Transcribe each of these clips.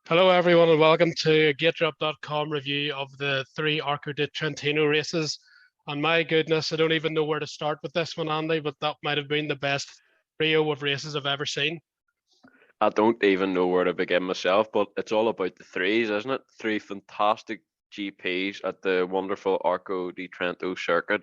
Hello, everyone, and welcome to GateDrop.com review of the three Arco di Trentino races. And my goodness, I don't even know where to start with this one, Andy, but that might have been the best trio of races I've ever seen. I don't even know where to begin myself, but it's all about the threes, isn't it? Three fantastic GPs at the wonderful Arco di Trento circuit.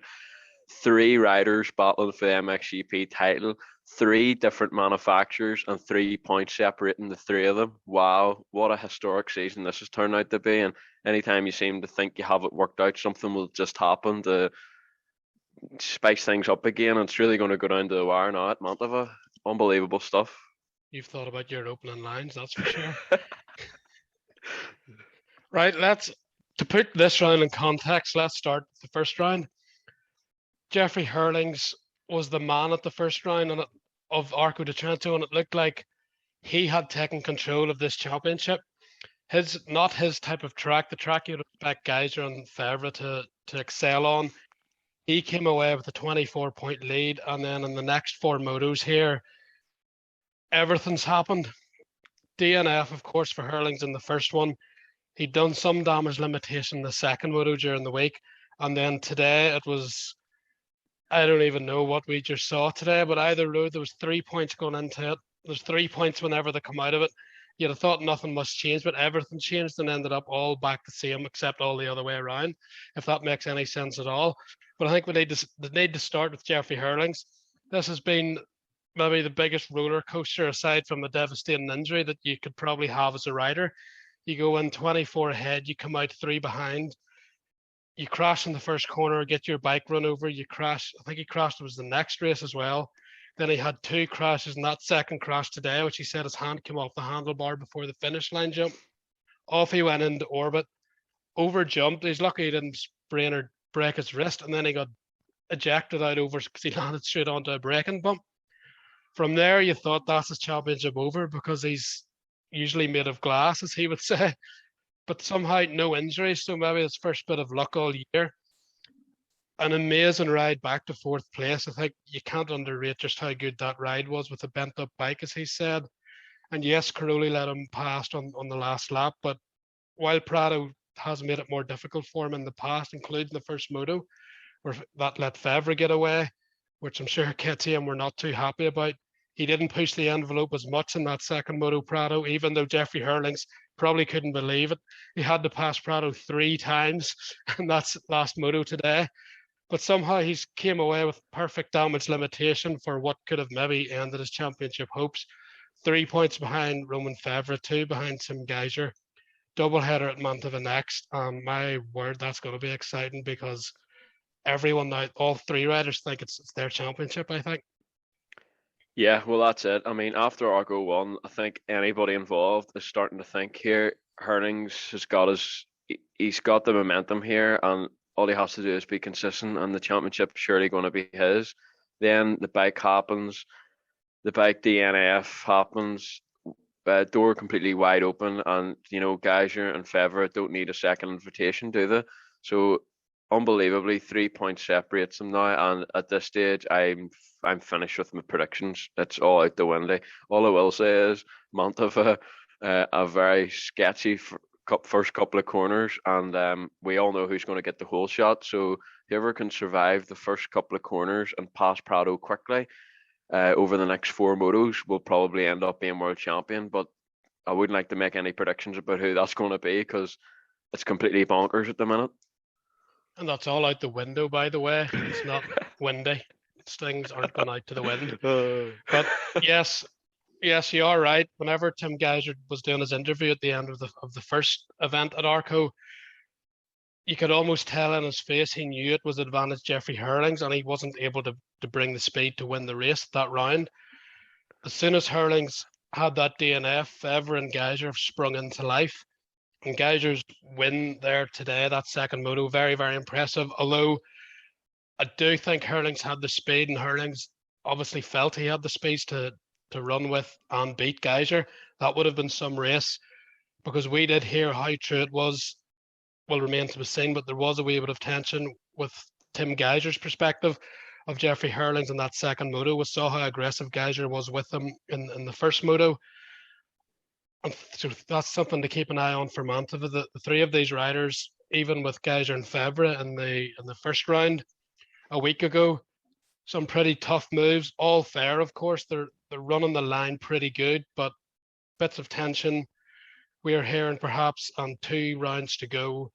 Three riders battling for the MXGP title, three different manufacturers, and 3 points separating the three of them. Wow, what a historic season this has turned out to be. And anytime you seem to think you have it worked out, something will just happen to spice things up again. And it's really going to go down to the wire now at Mantova. Unbelievable stuff. You've thought about your opening lines, that's for sure. Right, to put this round in context, let's start with the first round. Jeffrey Herlings was the man at the first round of Arco di Trento, and it looked like he had taken control of this championship. Not his type of track, the track you'd expect Geyser and Febvre to excel on. He came away with a 24-point lead, and then in the next four motos here, everything's happened. DNF, of course, for Herlings in the first one. He'd done some damage limitation in the second moto during the week, and then today it was, I don't even know what we just saw today, but either road there was 3 points going into it. There's 3 points whenever they come out of it. You'd have thought nothing must change, but everything changed and ended up all back the same, except all the other way around, if that makes any sense at all. But I think we need to start with Jeffrey Herlings. This has been maybe the biggest roller coaster, aside from a devastating injury, that you could probably have as a rider. You go in 24 ahead, you come out 3 behind, you crash in the first corner, get your bike run over, you crash. I think he crashed, it was the next race as well. Then he had 2 crashes in that second crash today, which he said his hand came off the handlebar before the finish line jump. Off he went into orbit, over jumped. He's lucky he didn't sprain or break his wrist, and then he got ejected out over because he landed straight onto a braking bump. From there, you thought that's his championship over because he's usually made of glass, as he would say. But somehow no injuries, so maybe his first bit of luck all year. An amazing ride back to 4th place. I think you can't underrate just how good that ride was with a bent up bike, as he said. And yes, Cairoli let him past on the last lap, but while Prado has made it more difficult for him in the past, including the first moto, where that let Febvre get away, which I'm sure KTM were not too happy about. He didn't push the envelope as much in that second moto Prado, even though Jeffrey Herlings probably couldn't believe it. He had to pass Prado 3 times, and that's last moto today. But somehow he's came away with perfect damage limitation for what could have maybe ended his championship hopes. 3 points behind Romain Febvre, 2 behind Tim Geyser. Doubleheader at Mantova next. My word, that's going to be exciting because everyone now, all 3 riders think it's their championship, I think. Yeah, well, that's it. I mean, after Arco won, I think anybody involved is starting to think here. Herlings he's got the momentum here, and all he has to do is be consistent, and the championship is surely going to be his. Then the bike happens, the bike DNF happens, door completely wide open, and Geyser and Febvre don't need a second invitation, do they? So unbelievably, 3 points separates them now, and at this stage, I'm finished with my predictions. It's all out the window. All I will say is Mantova, a very sketchy first couple of corners, and we all know who's going to get the whole shot. So whoever can survive the first couple of corners and pass Prado quickly over the next 4 motos will probably end up being world champion. But I wouldn't like to make any predictions about who that's going to be because it's completely bonkers at the minute. And that's all out the window, by the way. It's not windy. Things aren't going out to the wind. But yes, you are right. Whenever Tim Geyser was doing his interview at the end of the first event at Arco, you could almost tell in his face he knew it was advantage Jeffrey Herlings, and he wasn't able to bring the speed to win the race that round. As soon as Herlings had that DNF, Febvre and Geyser sprung into life. And Geyser's win there today, that second moto, very, very impressive. Although I do think Herlings had the speed, and Herlings obviously felt he had the speed to run with and beat Geyser. That would have been some race, because we did hear how true it was. Will remain to be seen, but there was a wee bit of tension with Tim Geyser's perspective of Jeffrey Herlings in that second moto. We saw how aggressive Geyser was with him in the first moto. And so that's something to keep an eye on for Mantova. The three of these riders, even with Geyser and Febvre in the first round a week ago, some pretty tough moves, all fair, of course. They're running the line pretty good, but bits of tension. We're hearing perhaps on 2 rounds to go.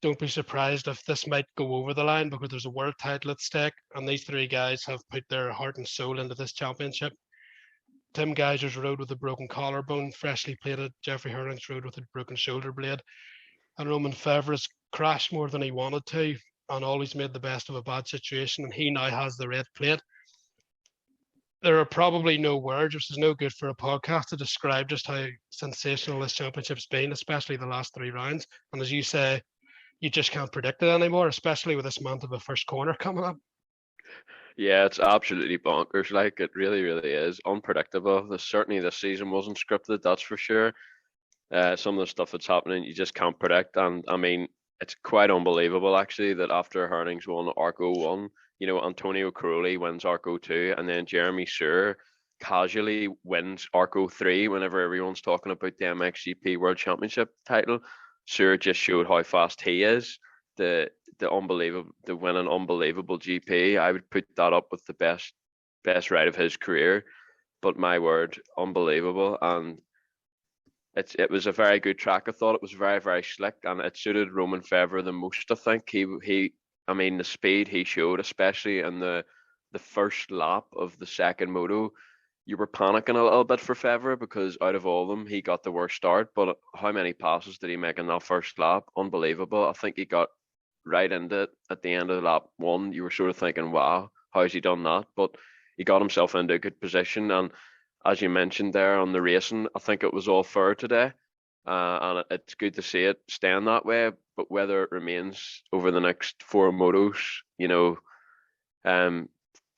Don't be surprised if this might go over the line because there's a world title at stake, and these 3 guys have put their heart and soul into this championship. Tim Geyser's rode with a broken collarbone, freshly plated. Jeffrey Herlings rode with a broken shoulder blade. And Roman Febvre's crashed more than he wanted to and always made the best of a bad situation, and he now has the red plate. There are probably no words, which is no good for a podcast, to describe just how sensational this championship's been, especially the last 3 rounds. And as you say, you just can't predict it anymore, especially with this Mantova first corner coming up. Yeah, it's absolutely bonkers. Like, it really, really is unpredictable. Certainly this season wasn't scripted, that's for sure. Some of the stuff that's happening, you just can't predict. And I mean, it's quite unbelievable actually that after Herlings won Arco 1, you know, Antonio Cairoli wins Arco 2, and then Jeremy Seewer casually wins Arco 3 whenever everyone's talking about the MXGP World Championship title. Seewer just showed how fast he is. The win an unbelievable GP. I would put that up with the best ride of his career. But my word, unbelievable. And it was a very good track. I thought it was very, very slick, and it suited Roman Febvre the most. I think I mean, the speed he showed, especially in the first lap of the second moto, you were panicking a little bit for Febvre because out of all of them, he got the worst start. But how many passes did he make in that first lap? Unbelievable. I think he got right into it at the end of lap 1. You were sort of thinking, wow, how's he done that? But he got himself into a good position. And as you mentioned there on the racing, I think it was all fair today. And it's good to see it staying that way. But whether it remains over the next 4 motos, you know,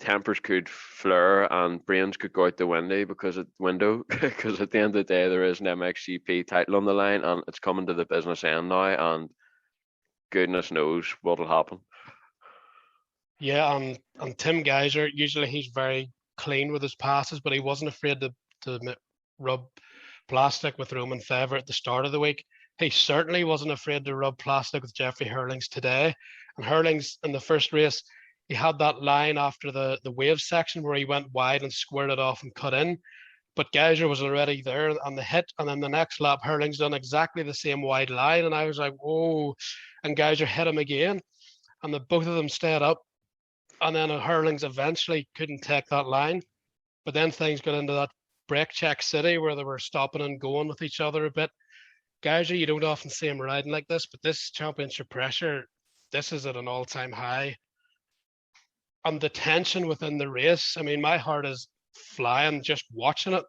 tempers could flare and brains could go out the window because at the end of the day there is an MXGP title on the line, and it's coming to the business end now, and goodness knows what'll happen. Yeah, and Tim Geyser, usually he's very clean with his passes, but he wasn't afraid to rub plastic with Roman Febvre at the start of the week. He certainly wasn't afraid to rub plastic with Jeffrey Herlings today. And Herlings in the first race, he had that line after the wave section where he went wide and squared it off and cut in. But Geyser was already there on the hit. And then the next lap, Herlings done exactly the same wide line. And I was like, whoa. And Geyser hit him again. And both of them stayed up. And then Herlings eventually couldn't take that line. But then things got into that brake check city where they were stopping and going with each other a bit. Geyser, you don't often see him riding like this, but this championship pressure, this is at an all-time high. And the tension within the race, I mean, my heart is flying just watching it.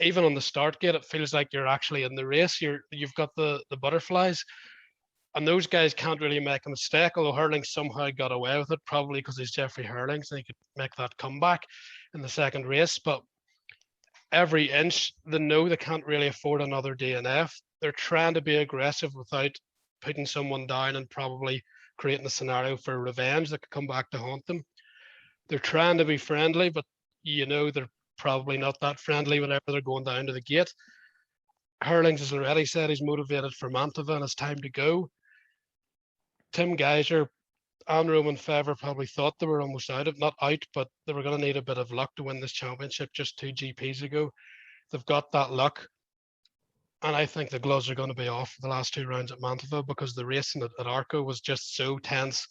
Even on the start gate, it feels like you're actually in the race. You've got the butterflies, and those guys can't really make a mistake, although Herlings somehow got away with it, probably because he's Jeffrey Herlings and he could make that comeback in the second race. But every inch, they know they can't really afford another DNF. They're trying to be aggressive without putting someone down and probably creating a scenario for revenge that could come back to haunt them. They're trying to be friendly, but you know they're probably not that friendly whenever they're going down to the gate. Herlings has already said he's motivated for Mantova and it's time to go. Tim Geyser and Roman Febvre probably thought they were almost not out, but they were going to need a bit of luck to win this championship just 2 GPs ago. They've got that luck. And I think the gloves are going to be off for the last 2 rounds at Mantova because the racing at Arco was just so tense,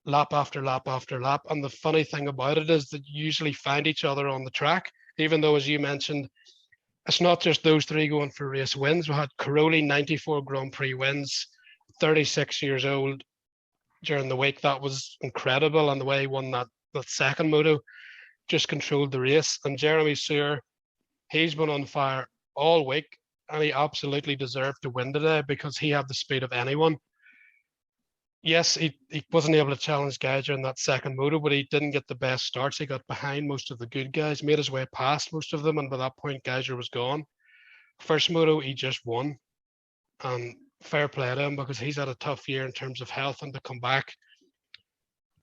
lap after lap after lap. And the funny thing about it is that you usually find each other on the track, even though, as you mentioned, it's not just those 3 going for race wins. We had Cairoli, 94 Grand Prix wins, 36 years old during the week. That was incredible. And the way he won that second moto, just controlled the race. And Jeremy Seewer, he's been on fire all week. And he absolutely deserved to win today because he had the speed of anyone. Yes, he wasn't able to challenge Geyser in that second moto, but he didn't get the best starts. He got behind most of the good guys, made his way past most of them, and by that point, Geyser was gone. First moto, he just won. And fair play to him because he's had a tough year in terms of health, and to come back,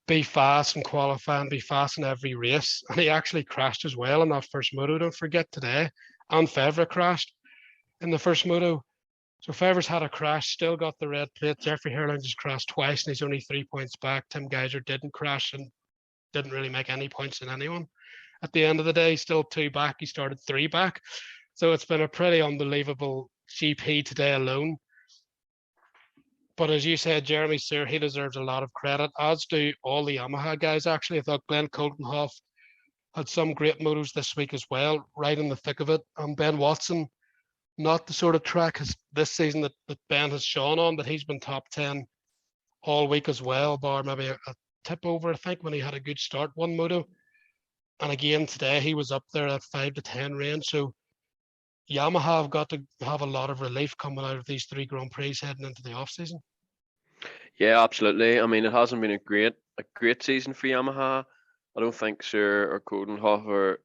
be fast and qualify and be fast in every race. And he actually crashed as well in that first moto, don't forget today. And Febvre crashed. in the first moto. So Febvre's had a crash, still got the red plate. Jeffrey Herlings has crashed twice and he's only 3 points back. Tim Geyser didn't crash and didn't really make any points in anyone. At the end of the day, still 2 back. He started 3 back. So it's been a pretty unbelievable GP today alone. But as you said, Jeremy Seewer, he deserves a lot of credit, as do all the Yamaha guys, actually. I thought Glenn Coltenhoff had some great motos this week as well, right in the thick of it. And Ben Watson, not the sort of track this season that Ben has shown on, but he's been top 10 all week as well, bar maybe a tip over, I think, when he had a good start one moto. And again, today he was up there at 5 to 10 range. So Yamaha have got to have a lot of relief coming out of these 3 Grand Prix heading into the off-season. Yeah, absolutely. I mean, it hasn't been a great season for Yamaha. I don't think Seewer or Coltenhoff are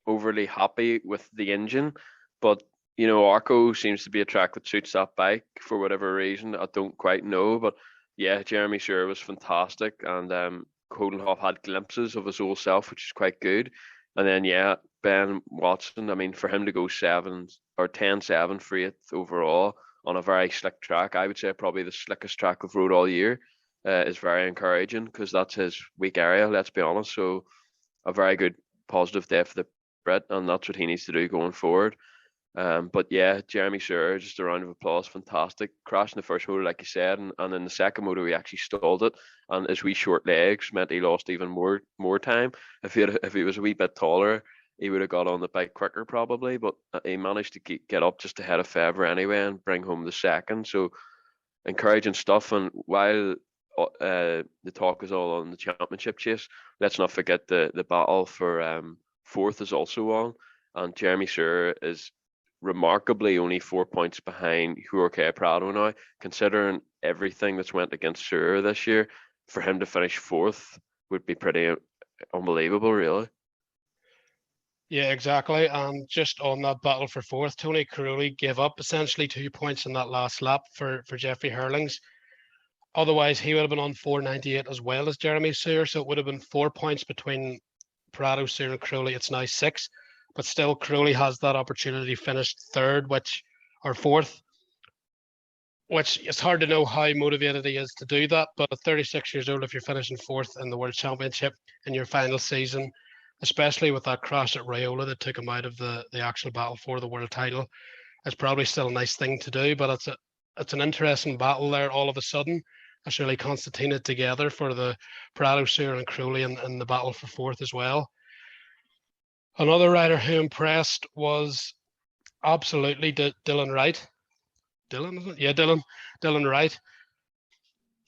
overly happy with the engine, but you know, Arco seems to be a track that suits that bike for whatever reason. I don't quite know, but yeah, Jeremy Seewer was fantastic, and Coltenhoff had glimpses of his old self, which is quite good. And then yeah, Ben Watson. I mean, for him to go 7 or 10-7 for 8th overall on a very slick track, I would say probably the slickest track we've rode all year, is very encouraging because that's his weak area. Let's be honest. So a very good positive day for the Brit, and that's what he needs to do going forward. But yeah, Jeremy Seewer, just a round of applause, fantastic. Crashed in the first motor, like you said, and in the second motor he actually stalled it, and his wee short legs meant he lost even more time. If he was a wee bit taller, he would have got on the bike quicker probably, but he managed to get up just ahead of Febvre anyway and bring home the second. So encouraging stuff. And while the talk is all on the championship chase, let's not forget the battle for 4th is also on, and Jeremy Seewer is remarkably only 4 points behind Jorge Prado now, considering everything that's went against Seewer this year. For him to finish 4th would be pretty unbelievable, really. Yeah, exactly. And just on that battle for 4th, Tony Cairoli gave up essentially 2 points in that last lap for Jeffrey Herlings. Otherwise, he would have been on 498 as well as Jeremy Seewer, so it would have been 4 points between Prado, Seewer, and Cairoli. It's now 6, but still Cairoli has that opportunity, finished 3rd, or 4th, which it's hard to know how motivated he is to do that. But at 36 years old, if you're finishing 4th in the World Championship in your final season, especially with that crash at Raiola that took him out of the actual battle for the world title, it's probably still a nice thing to do. But it's an interesting battle there all of a sudden. It's really concertinaed together for the Prado, Seewer, and Cairoli in the battle for 4th as well. Another rider who impressed was absolutely Dylan Wright. Dylan, isn't it? Yeah, Dylan Wright.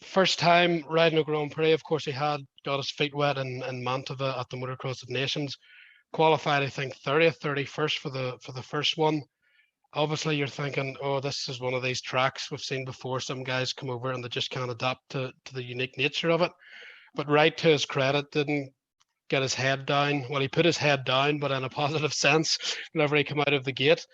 First time riding a Grand Prix. Of course, he had got his feet wet in Mantova at the Motocross of Nations. Qualified, I think, 30th, 31st for the first one. Obviously, you're thinking, oh, this is one of these tracks we've seen before. Some guys come over and they just can't adapt to the unique nature of it. But Wright, to his credit, didn't get his head down. Well, he put his head down, but in a positive sense, whenever he came out of the gate.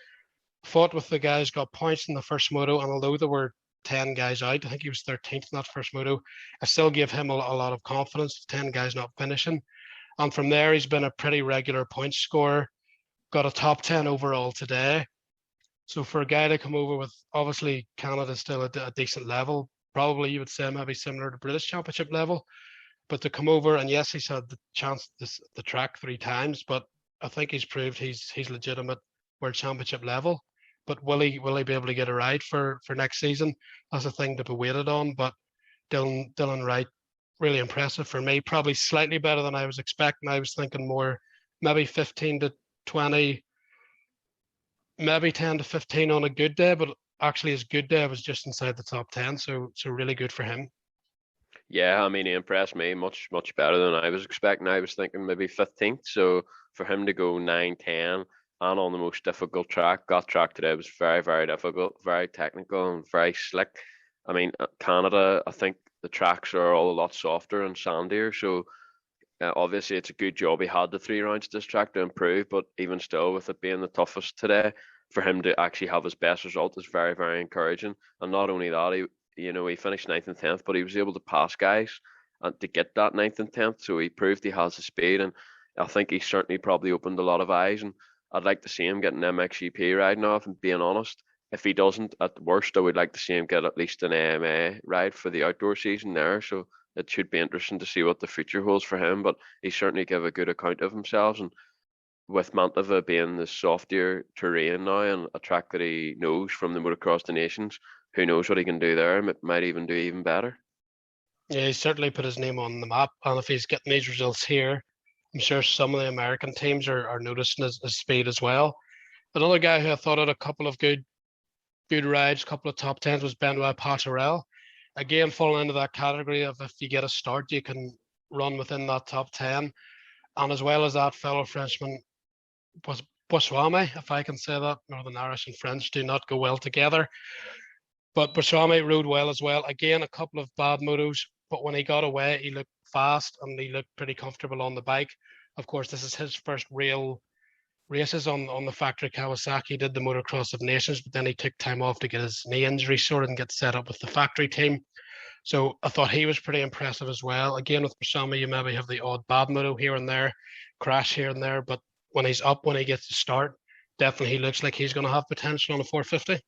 Fought with the guys, got points in the first moto, and although there were 10 guys out, I think he was 13th in that first moto, I still gave him a lot of confidence, 10 guys not finishing. And from there, he's been a pretty regular point scorer, got a top 10 overall today. So for a guy to come over with, obviously Canada still at a decent level, probably you would say maybe similar to British Championship level, but to come over, and yes, he's had the chance the track 3 times, but I think he's proved he's legitimate World Championship level. But will he be able to get a ride for next season? That's a thing to be waited on. But Dylan Wright, really impressive for me. Probably slightly better than I was expecting. I was thinking more maybe 15 to 20, maybe 10 to 15 on a good day. But actually, his good day was just inside the top 10. So really good for him. Yeah, I mean, he impressed me much better than I was expecting. I was thinking maybe 15th. So for him to go 9, 10, and on the most difficult track, that track today was very, very difficult, very technical and very slick. I mean, Canada, I think the tracks are all a lot softer and sandier. So obviously it's a good job he had the 3 rounds of this track to improve, but even still, with it being the toughest today, for him to actually have his best result is very, very encouraging. And not only that, he finished 9th and 10th, but he was able to pass guys and to get that 9th and 10th. So he proved he has the speed, and I think he certainly probably opened a lot of eyes. And I'd like to see him getting MXGP ride now, if I'm being honest. If he doesn't, at the worst, I would like to see him get at least an AMA ride for the outdoor season there. So it should be interesting to see what the future holds for him. But he certainly gave a good account of himself. And with Mantova being the softer terrain now and a track that he knows from the Motocross the Nations, who knows what he can do there? Might even do even better. Yeah, he's certainly put his name on the map, and if he's getting these results here, I'm sure some of the American teams are noticing his speed as well. Another guy who I thought had a couple of good rides, a couple of top tens was Benoit Paturel. Again, falling into that category of if you get a start, you can run within that top 10. And as well as that, fellow Frenchman, Boiswame, if I can say that. Northern Irish and French do not go well together. But Boiswame rode well as well. Again, a couple of bad motos, but when he got away, he looked fast and he looked pretty comfortable on the bike. Of course, this is his first real races on the factory Kawasaki. He did the Motocross of Nations, but then he took time off to get his knee injury sorted and get set up with the factory team. So I thought he was pretty impressive as well. Again, with Boiswame, you maybe have the odd bad moto here and there, crash here and there, but when he's up, when he gets to start, definitely he looks like he's going to have potential on a 450.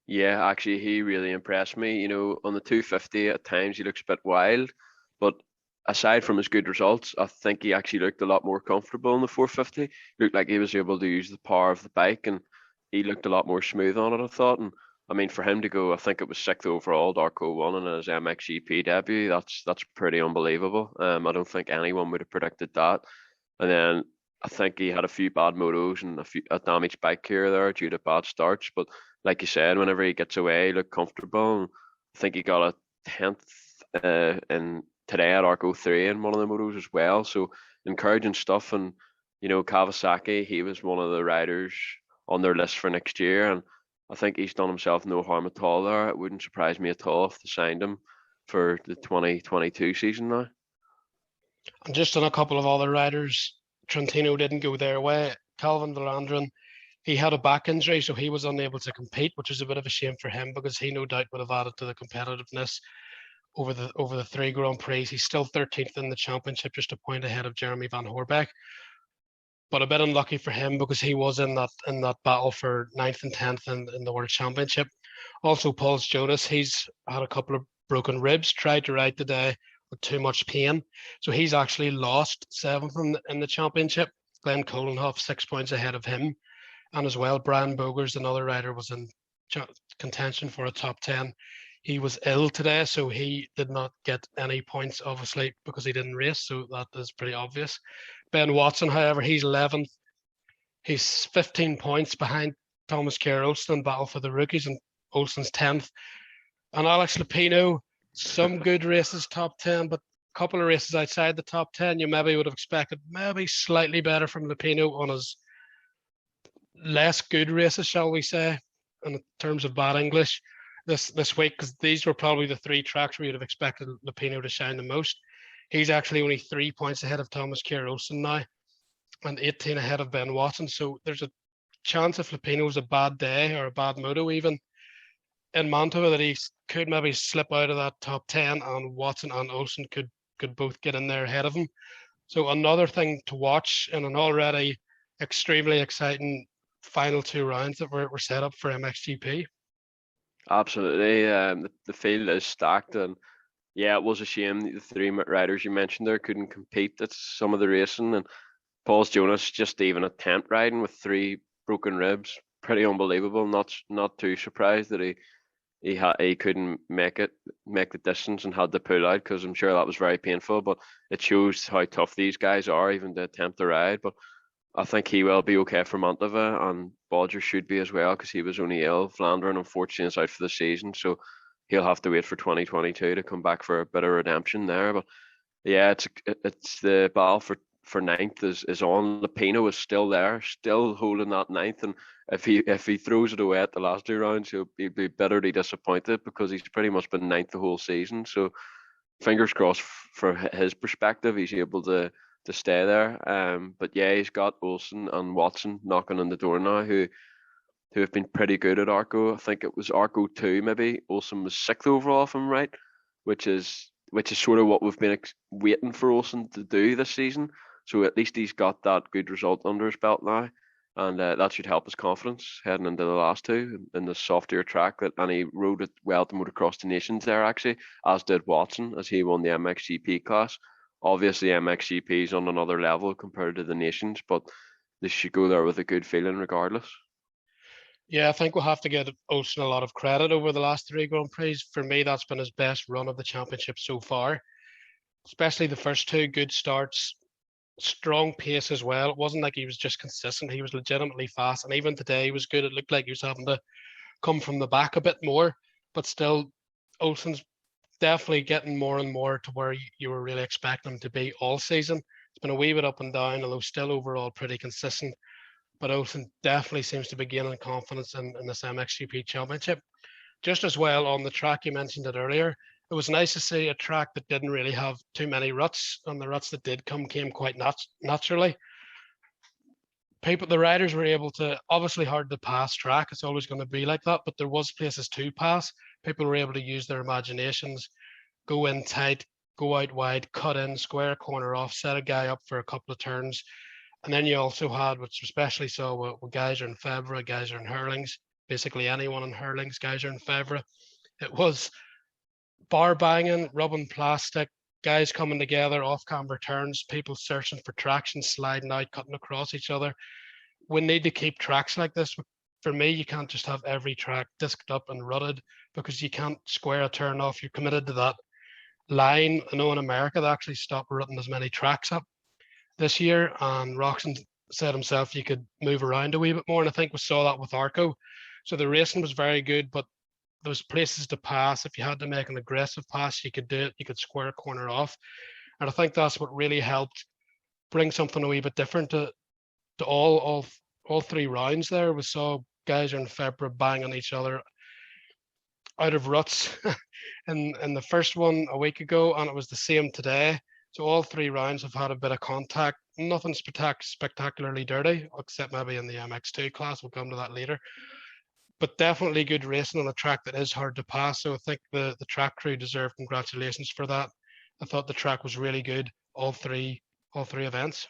Yeah, actually, he really impressed me. On the 250, at times he looks a bit wild, but aside from his good results, I think he actually looked a lot more comfortable in the 450. Looked like he was able to use the power of the bike, and he looked a lot more smooth on it, I thought. And I mean, for him to go, I think it was sixth overall, Arco won in his MXGP debut. That's pretty unbelievable. I don't think anyone would have predicted that. And then I think he had a few bad motos and a damaged bike here there due to bad starts. But like you said, whenever he gets away, he looked comfortable. And I think he got a 10th in today at Arco 3 in one of the motos as well. So encouraging stuff. And Kawasaki, he was one of the riders on their list for next year, and I think he's done himself no harm at all there. It wouldn't surprise me at all if they signed him for the 2022 season now. And just on a couple of other riders, Trentino didn't go their way. Calvin Villandrin, he had a back injury, so he was unable to compete, which is a bit of a shame for him because he no doubt would have added to the competitiveness over the three Grand Prix. He's still 13th in the championship, just a point ahead of Jeremy Van Horbeck. But a bit unlucky for him because he was in that battle for 9th and 10th in the World Championship. Also, Paul Jonas, he's had a couple of broken ribs, tried to ride today with too much pain. So he's actually lost 7th in the championship. Glenn Colenhoff 6 points ahead of him. And as well, Brian Bogers, another rider, was in contention for a top 10. He was ill today, so he did not get any points, obviously, because he didn't race. So that is pretty obvious. Ben Watson, however, he's 11th. He's 15 points behind Thomas Kerr Olsen in battle for the rookies, and Olsen's 10th. And Alex Lupino, some good races, top 10, but a couple of races outside the top 10, you maybe would have expected maybe slightly better from Lupino on his less good races, shall we say, in terms of bad English this week, because these were probably the three tracks where you'd have expected Lupino to shine the most. He's actually only 3 points ahead of Thomas Kerr Olsen now and 18 ahead of Ben Watson. So there's a chance if Lupino's a bad day or a bad moto even in Mantova that he could maybe slip out of that top 10, and Watson and Olsen could both get in there ahead of him. So another thing to watch in an already extremely exciting final 2 rounds that were set up for MXGP. Absolutely. The field is stacked, and yeah, it was a shame the 3 riders you mentioned there couldn't compete at some of the racing. And Paul Jonas just even attempt riding with 3 broken ribs, pretty unbelievable. Not too surprised that he couldn't make the distance and had to pull out, because I'm sure that was very painful. But it shows how tough these guys are even to attempt to ride. But I think he will be okay for Mantova, and Bodger should be as well, because he was only ill. Vlaanderen, unfortunately, is out for the season, so he'll have to wait for 2022 to come back for a bit of redemption there. But yeah, it's the battle for 9th is on. Lupino is still there, still holding that 9th, and if he throws it away at the last 2 rounds, he'll be bitterly disappointed, because he's pretty much been 9th the whole season. So fingers crossed for his perspective, he's able to stay there. But yeah, he's got Olsen and Watson knocking on the door now, who have been pretty good at Arco. I think it was Arco 2 maybe. Olsen was 6th overall, if I'm right, which is sort of what we've been waiting for Olsen to do this season. So at least he's got that good result under his belt now. and that should help his confidence heading into the last two in the softer track. And he rode it well to motocross the nations there actually, as did Watson, as he won the MXGP class. Obviously, MXGP is on another level compared to the nations, but they should go there with a good feeling regardless. Yeah, I think we'll have to give Olsen a lot of credit over the last three Grand Prix. For me, that's been his best run of the championship so far, especially the first two good starts, strong pace as well. It wasn't like he was just consistent, he was legitimately fast. And even today, he was good. It looked like he was having to come from the back a bit more, but still, Olsen's definitely getting more and more to where you were really expecting him to be all season. It's been a wee bit up and down, although still overall pretty consistent. But Olsen definitely seems to be gaining confidence in this MXGP championship. Just as well on the track, you mentioned it earlier. It was nice to see a track that didn't really have too many ruts, and the ruts that did come came quite naturally. The riders were able to, obviously hard to pass track, it's always going to be like that, but there was places to pass. People were able to use their imaginations, go in tight, go out wide, cut in, square corner off, set a guy up for a couple of turns. And then you also had, which especially saw with Geyser and Febvre, Geyser and Herlings, basically anyone in Herlings, Geyser and Febvre. It was bar banging, rubbing plastic, guys coming together, off camber turns, people searching for traction, sliding out, cutting across each other. We need to keep tracks like this. For me, you can't just have every track disked up and rutted, because you can't square a turn off. You're committed to that line. I know in America they actually stopped rutting as many tracks up this year, and Roxon said himself you could move around a wee bit more, and I think we saw that with Arco. So the racing was very good, but there was places to pass. If you had to make an aggressive pass, you could do it. You could square a corner off, and I think that's what really helped bring something a wee bit different to all three rounds. There we saw Geyser and Febvre banging each other out of ruts in the first one a week ago, and it was the same today. So all three rounds have had a bit of contact. Nothing spectacularly dirty, except maybe in the MX2 class. We'll come to that later. But definitely good racing on a track that is hard to pass. So I think the track crew deserve congratulations for that. I thought the track was really good, all three events.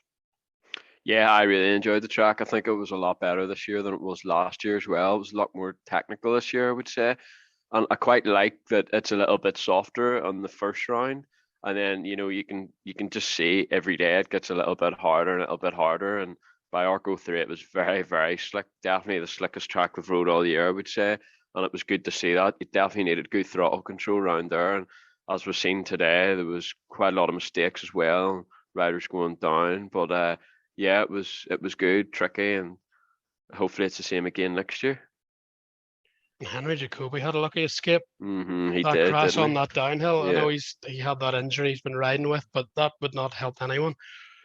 Yeah, I really enjoyed the track. I think it was a lot better this year than it was last year as well. It was a lot more technical this year, I would say. And I quite like that it's a little bit softer on the first round. And then, you can just see every day it gets a little bit harder and a little bit harder. And by Arco 3, it was very, very slick. Definitely the slickest track we've rode all year, I would say. And it was good to see that. You definitely needed good throttle control around there. And as we've seen today, there was quite a lot of mistakes as well. Riders going down. But yeah, it was good, tricky, and hopefully it's the same again next year. And Henry Jacobi had a lucky escape. He that did, crash didn't on he? that downhill. Yeah. I know he had that injury he's been riding with, but that would not help anyone.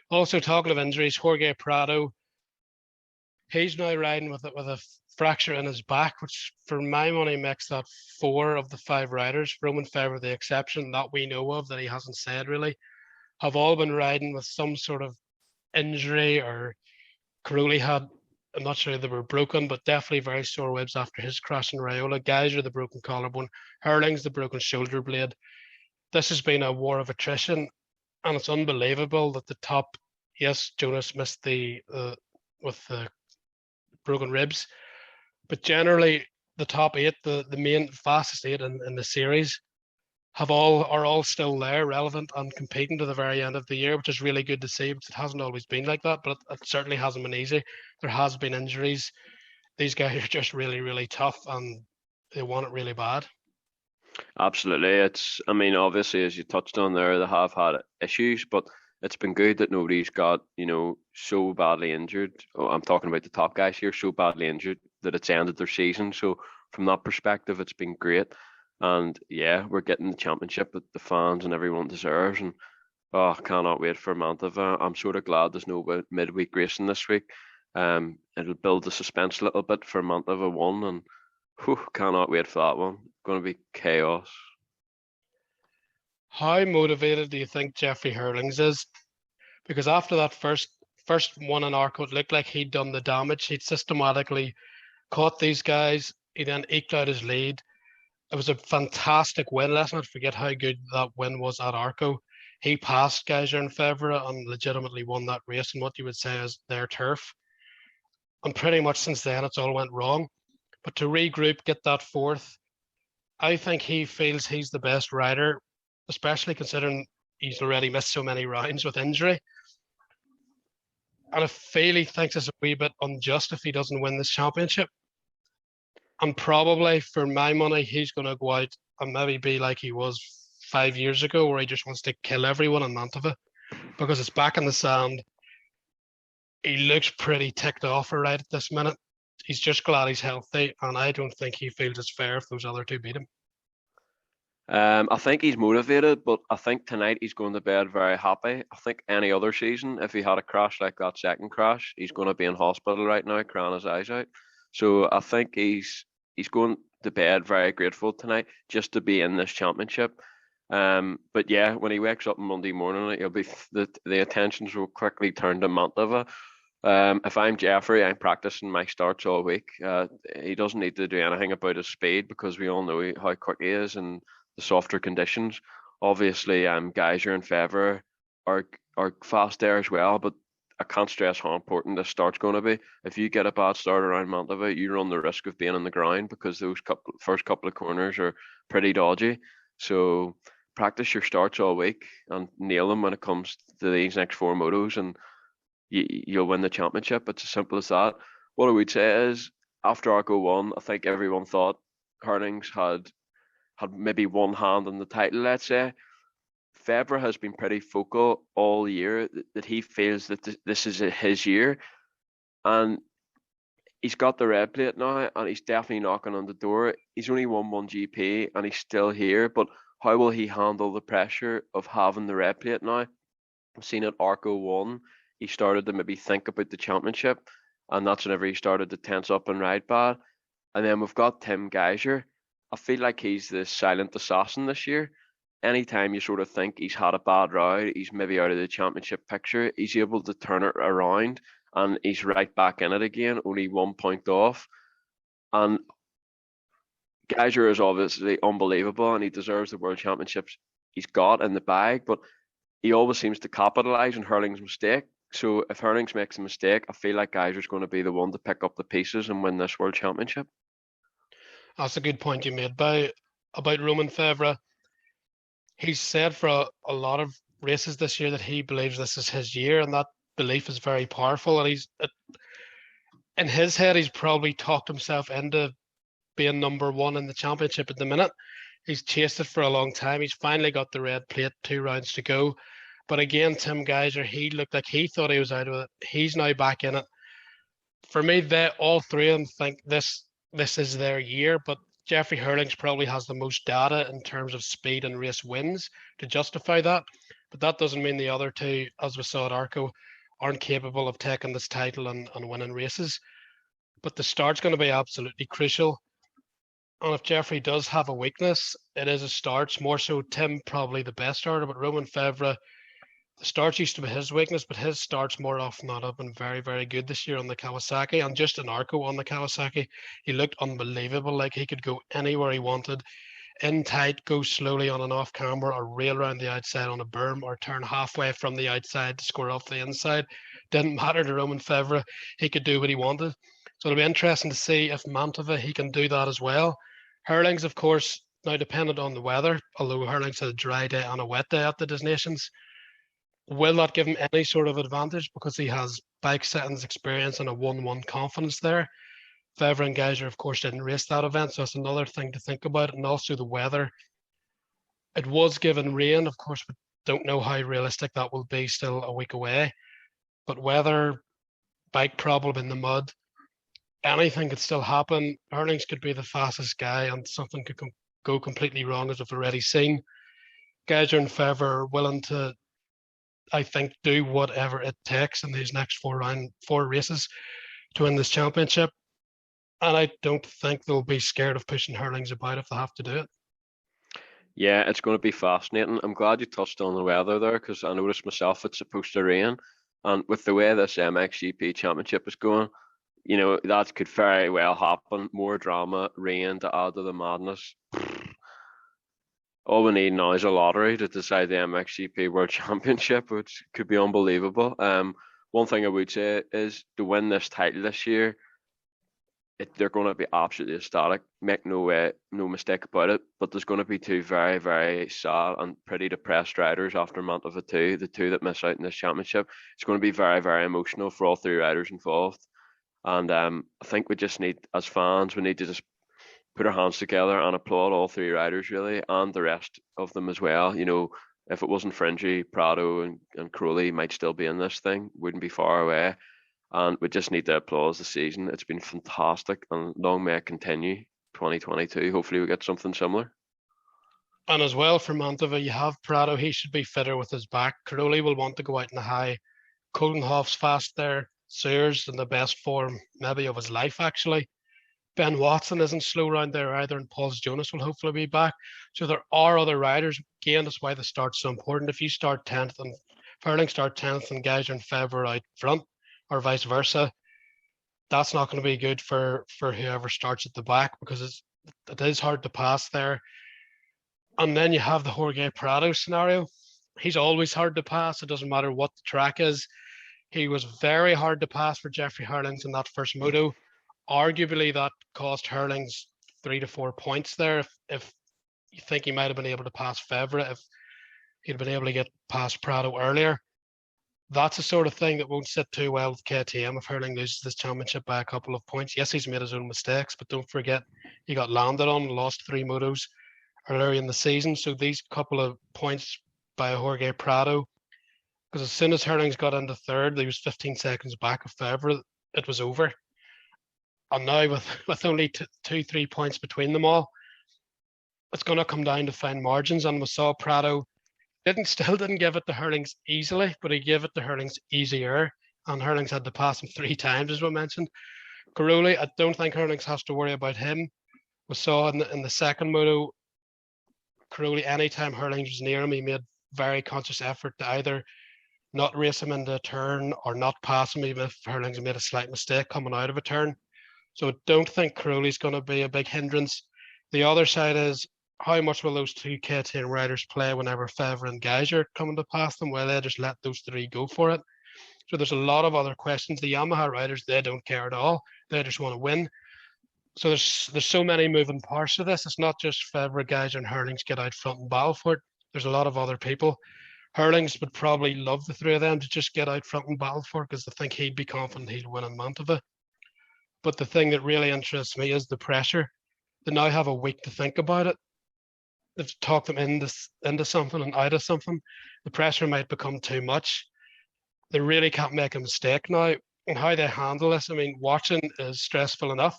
Also, talking of injuries, Jorge Prado, he's now riding with a fracture in his back, which for my money makes that 4 of the 5 riders, Roman Febvre the exception that we know of, that he hasn't said really, have all been riding with some sort of injury. Or Cairoli had, I'm not sure they were broken, but definitely very sore ribs after his crash in Raiola. Geyser, the broken collarbone. Herlings, the broken shoulder blade. This has been a war of attrition, and it's unbelievable that the top, yes, Jonas missed with the broken ribs, but generally the top 8, the main fastest 8 in the series, are all still there, relevant and competing to the very end of the year, which is really good to see, because it hasn't always been like that, but it certainly hasn't been easy. There has been injuries. These guys are just really, really tough, and they want it really bad. Absolutely. Obviously, as you touched on there, they have had issues, but it's been good that nobody's got, so badly injured. Oh, I'm talking about the top guys here, so badly injured that it's ended their season. So from that perspective, it's been great. And yeah, we're getting the championship that the fans and everyone deserves. And I cannot wait for Mantova. I'm sort of glad there's no midweek racing this week. It'll build the suspense a little bit for Mantova 1, and cannot wait for that one. Going to be chaos. How motivated do you think Jeffrey Herlings is? Because after that first one in Arco, it looked like he'd done the damage. He'd systematically caught these guys. He then eked out his lead. It was a fantastic win. Let's not forget how good that win was at Arco. He passed Geyser and Febvre and legitimately won that race in what you would say is their turf. And pretty much since then, it's all went wrong. But to regroup, get that fourth, I think he feels he's the best rider, especially considering he's already missed so many rounds with injury. And I feel he thinks it's a wee bit unjust if he doesn't win this championship. And probably for my money, he's going to go out and maybe be like he was 5 years ago, where he just wants to kill everyone in Mantova because it's back in the sand. He looks pretty ticked off right at this minute. He's just glad he's healthy, and I don't think he feels it's fair if those other two beat him. I think he's motivated, but I think tonight he's going to bed very happy. I think any other season, if he had a crash like that second crash, he's going to be in hospital right now, crying his eyes out. So I think he's going to bed very grateful tonight just to be in this championship. But yeah, when he wakes up on Monday morning, it'll be the attentions will quickly turn to Mantova. If I'm Jeffrey, I'm practicing my starts all week. He doesn't need to do anything about his speed because we all know how quick he is and the softer conditions. Obviously, Geyser and Febvre are fast there as well, but I can't stress how important this start's going to be. If you get a bad start around Mantova, you run the risk of being on the ground because those first couple of corners are pretty dodgy. So practice your starts all week and nail them when it comes to these next four motos, and you'll win the championship. It's as simple as that. What I would say is, after Arco won, I think everyone thought Herlings had maybe one hand on the title, let's say. Febvre has been pretty vocal all year that he feels that this is his year, and he's got the red plate now, and he's definitely knocking on the door. He's only won one GP, and he's still here, but how will he handle the pressure of having the red plate now? I've seen at Arco 1, he started to maybe think about the championship, and that's whenever he started to tense up and ride bad. And then we've got Tim Geyser. I feel like he's the silent assassin this year. Anytime you sort of think he's had a bad ride, he's maybe out of the championship picture, he's able to turn it around and he's right back in it again, only 1 point off. And Geyser is obviously unbelievable and he deserves the world championships he's got in the bag, but he always seems to capitalise on Herlings' mistake. So if Herlings makes a mistake, I feel like Geyser's going to be the one to pick up the pieces and win this world championship. That's a good point you made about Romain Febvre. He's said for a lot of races this year that he believes this is his year, and that belief is very powerful. And he's in his head, he's probably talked himself into being number one in the championship at the minute. He's chased it for a long time. He's finally got the red plate, 2 rounds to go. But again, Tim Geyser, he looked like he thought he was out of it. He's now back in it. For me, all three of them think this is their year, but Jeffrey Herlings probably has the most data in terms of speed and race wins to justify that. But that doesn't mean the other two, as we saw at Arco, aren't capable of taking this title and winning races. But the start's going to be absolutely crucial. And if Jeffrey does have a weakness, it is his starts. More so, Tim probably the best starter, but Romain Febvre, the starts used to be his weakness, but his starts more often than not have been very, very good this year on the Kawasaki. And just in Arco on the Kawasaki, he looked unbelievable. Like he could go anywhere he wanted, in tight, go slowly on and off camber, or rail around the outside on a berm, or turn halfway from the outside to score off the inside. Didn't matter to Romain Febvre. He could do what he wanted. So it'll be interesting to see if Mantova, he can do that as well. Herlings, of course, now dependent on the weather, although Herlings had a dry day and a wet day at the Nations, will not give him any sort of advantage because he has bike settings experience and a 1-1 confidence there. Febvre and Geyser, of course, didn't race that event, so it's another thing to think about. And also the weather. It was given rain, of course, we don't know how realistic that will be still a week away. But weather, bike problem in the mud, anything could still happen. Herlings could be the fastest guy and something could go completely wrong, as we've already seen. Geyser and Febvre are willing to, I think, do whatever it takes in these next 4 races to win this championship. And I don't think they'll be scared of pushing Herlings about if they have to do it. Yeah, it's going to be fascinating. I'm glad you touched on the weather there because I noticed myself it's supposed to rain. And with the way this MXGP championship is going, you know, that could very well happen. More drama, rain to add to the madness. All we need now is a lottery to decide the MXGP World Championship, which could be unbelievable. one thing I would say is to win this title this year, they're going to be absolutely ecstatic. Make no mistake about it. But there's going to be two very, very sad and pretty depressed riders after Mantova 2, the two that miss out in this championship. It's going to be very, very emotional for all three riders involved. And I think we just need, as fans, we need to just put our hands together and applaud all three riders, really, and the rest of them as well. You know, if it wasn't Fringy, Prado and Cairoli might still be in this thing, wouldn't be far away. And we just need to applaud the season. It's been fantastic, and long may it continue. 2022. Hopefully, we get something similar. And as well for Mantova, you have Prado. He should be fitter with his back. Cairoli will want to go out in the high. Coldenhoff's fast there. Seewer's in the best form maybe of his life, actually. Ben Watson isn't slow around there either, and Paul Jonas will hopefully be back. So there are other riders. Again, that's why the start's so important. If you start 10th and Herlings start 10th and Geyser and Febvre out front, or vice versa, that's not going to be good for whoever starts at the back, because it is hard to pass there. And then you have the Jorge Prado scenario. He's always hard to pass. It doesn't matter what the track is. He was very hard to pass for Jeffrey Herlings in that first moto. Arguably, that cost Herlings 3 to 4 points there. If you think he might have been able to pass Febvre, if he'd been able to get past Prado earlier. That's the sort of thing that won't sit too well with KTM if Herling loses this championship by a couple of points. Yes, he's made his own mistakes, but don't forget he got landed on and lost 3 motos earlier in the season. So these couple of points by Jorge Prado, because as soon as Herlings got into third, he was 15 seconds back of Febvre, it was over. And now with only 2-3 points between them all, it's going to come down to fine margins. And we saw Prado still didn't give it to Herlings easily, but he gave it to Herlings easier, and Herlings had to pass him 3 times, as we mentioned. Cairoli, I don't think Herlings has to worry about him. We saw in the second moto, Cairoli, anytime Herlings was near him, he made very conscious effort to either not race him into a turn or not pass him, even if Herlings made a slight mistake coming out of a turn. So I don't think Cairoli's going to be a big hindrance. The other side is, how much will those 2 KTM riders play whenever Febvre and Geyser coming to pass them? Well, they just let those 3 go for it. So there's a lot of other questions. The Yamaha riders, they don't care at all. They just want to win. So there's so many moving parts to this. It's not just Febvre, Geyser and Herlings get out front and battle for it. There's a lot of other people. Herlings would probably love the 3 of them to just get out front and battle for it, because they think he'd be confident he'll win in Mantova. But the thing that really interests me is the pressure. They now have a week to think about it. They've talked them into something and out of something. The pressure might become too much. They really can't make a mistake now. And how they handle this, I mean, watching is stressful enough.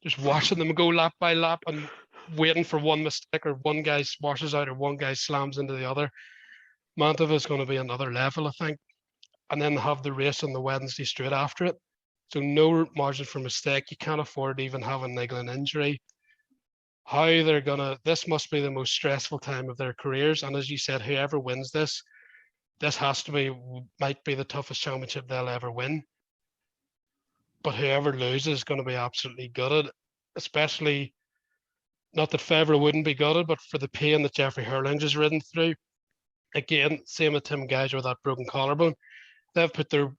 Just watching them go lap by lap and waiting for one mistake, or one guy washes out or one guy slams into the other. Mantova is going to be another level, I think. And then have the race on the Wednesday straight after it. So no margin for mistake. You can't afford to even have a niggling injury. How they're this must be the most stressful time of their careers. And as you said, whoever wins this might be the toughest championship they'll ever win. But whoever loses is going to be absolutely gutted, especially, not that Febvre wouldn't be gutted, but for the pain that Jeffrey Herlings has ridden through. Again, same with Tim Geyser with that broken collarbone. They've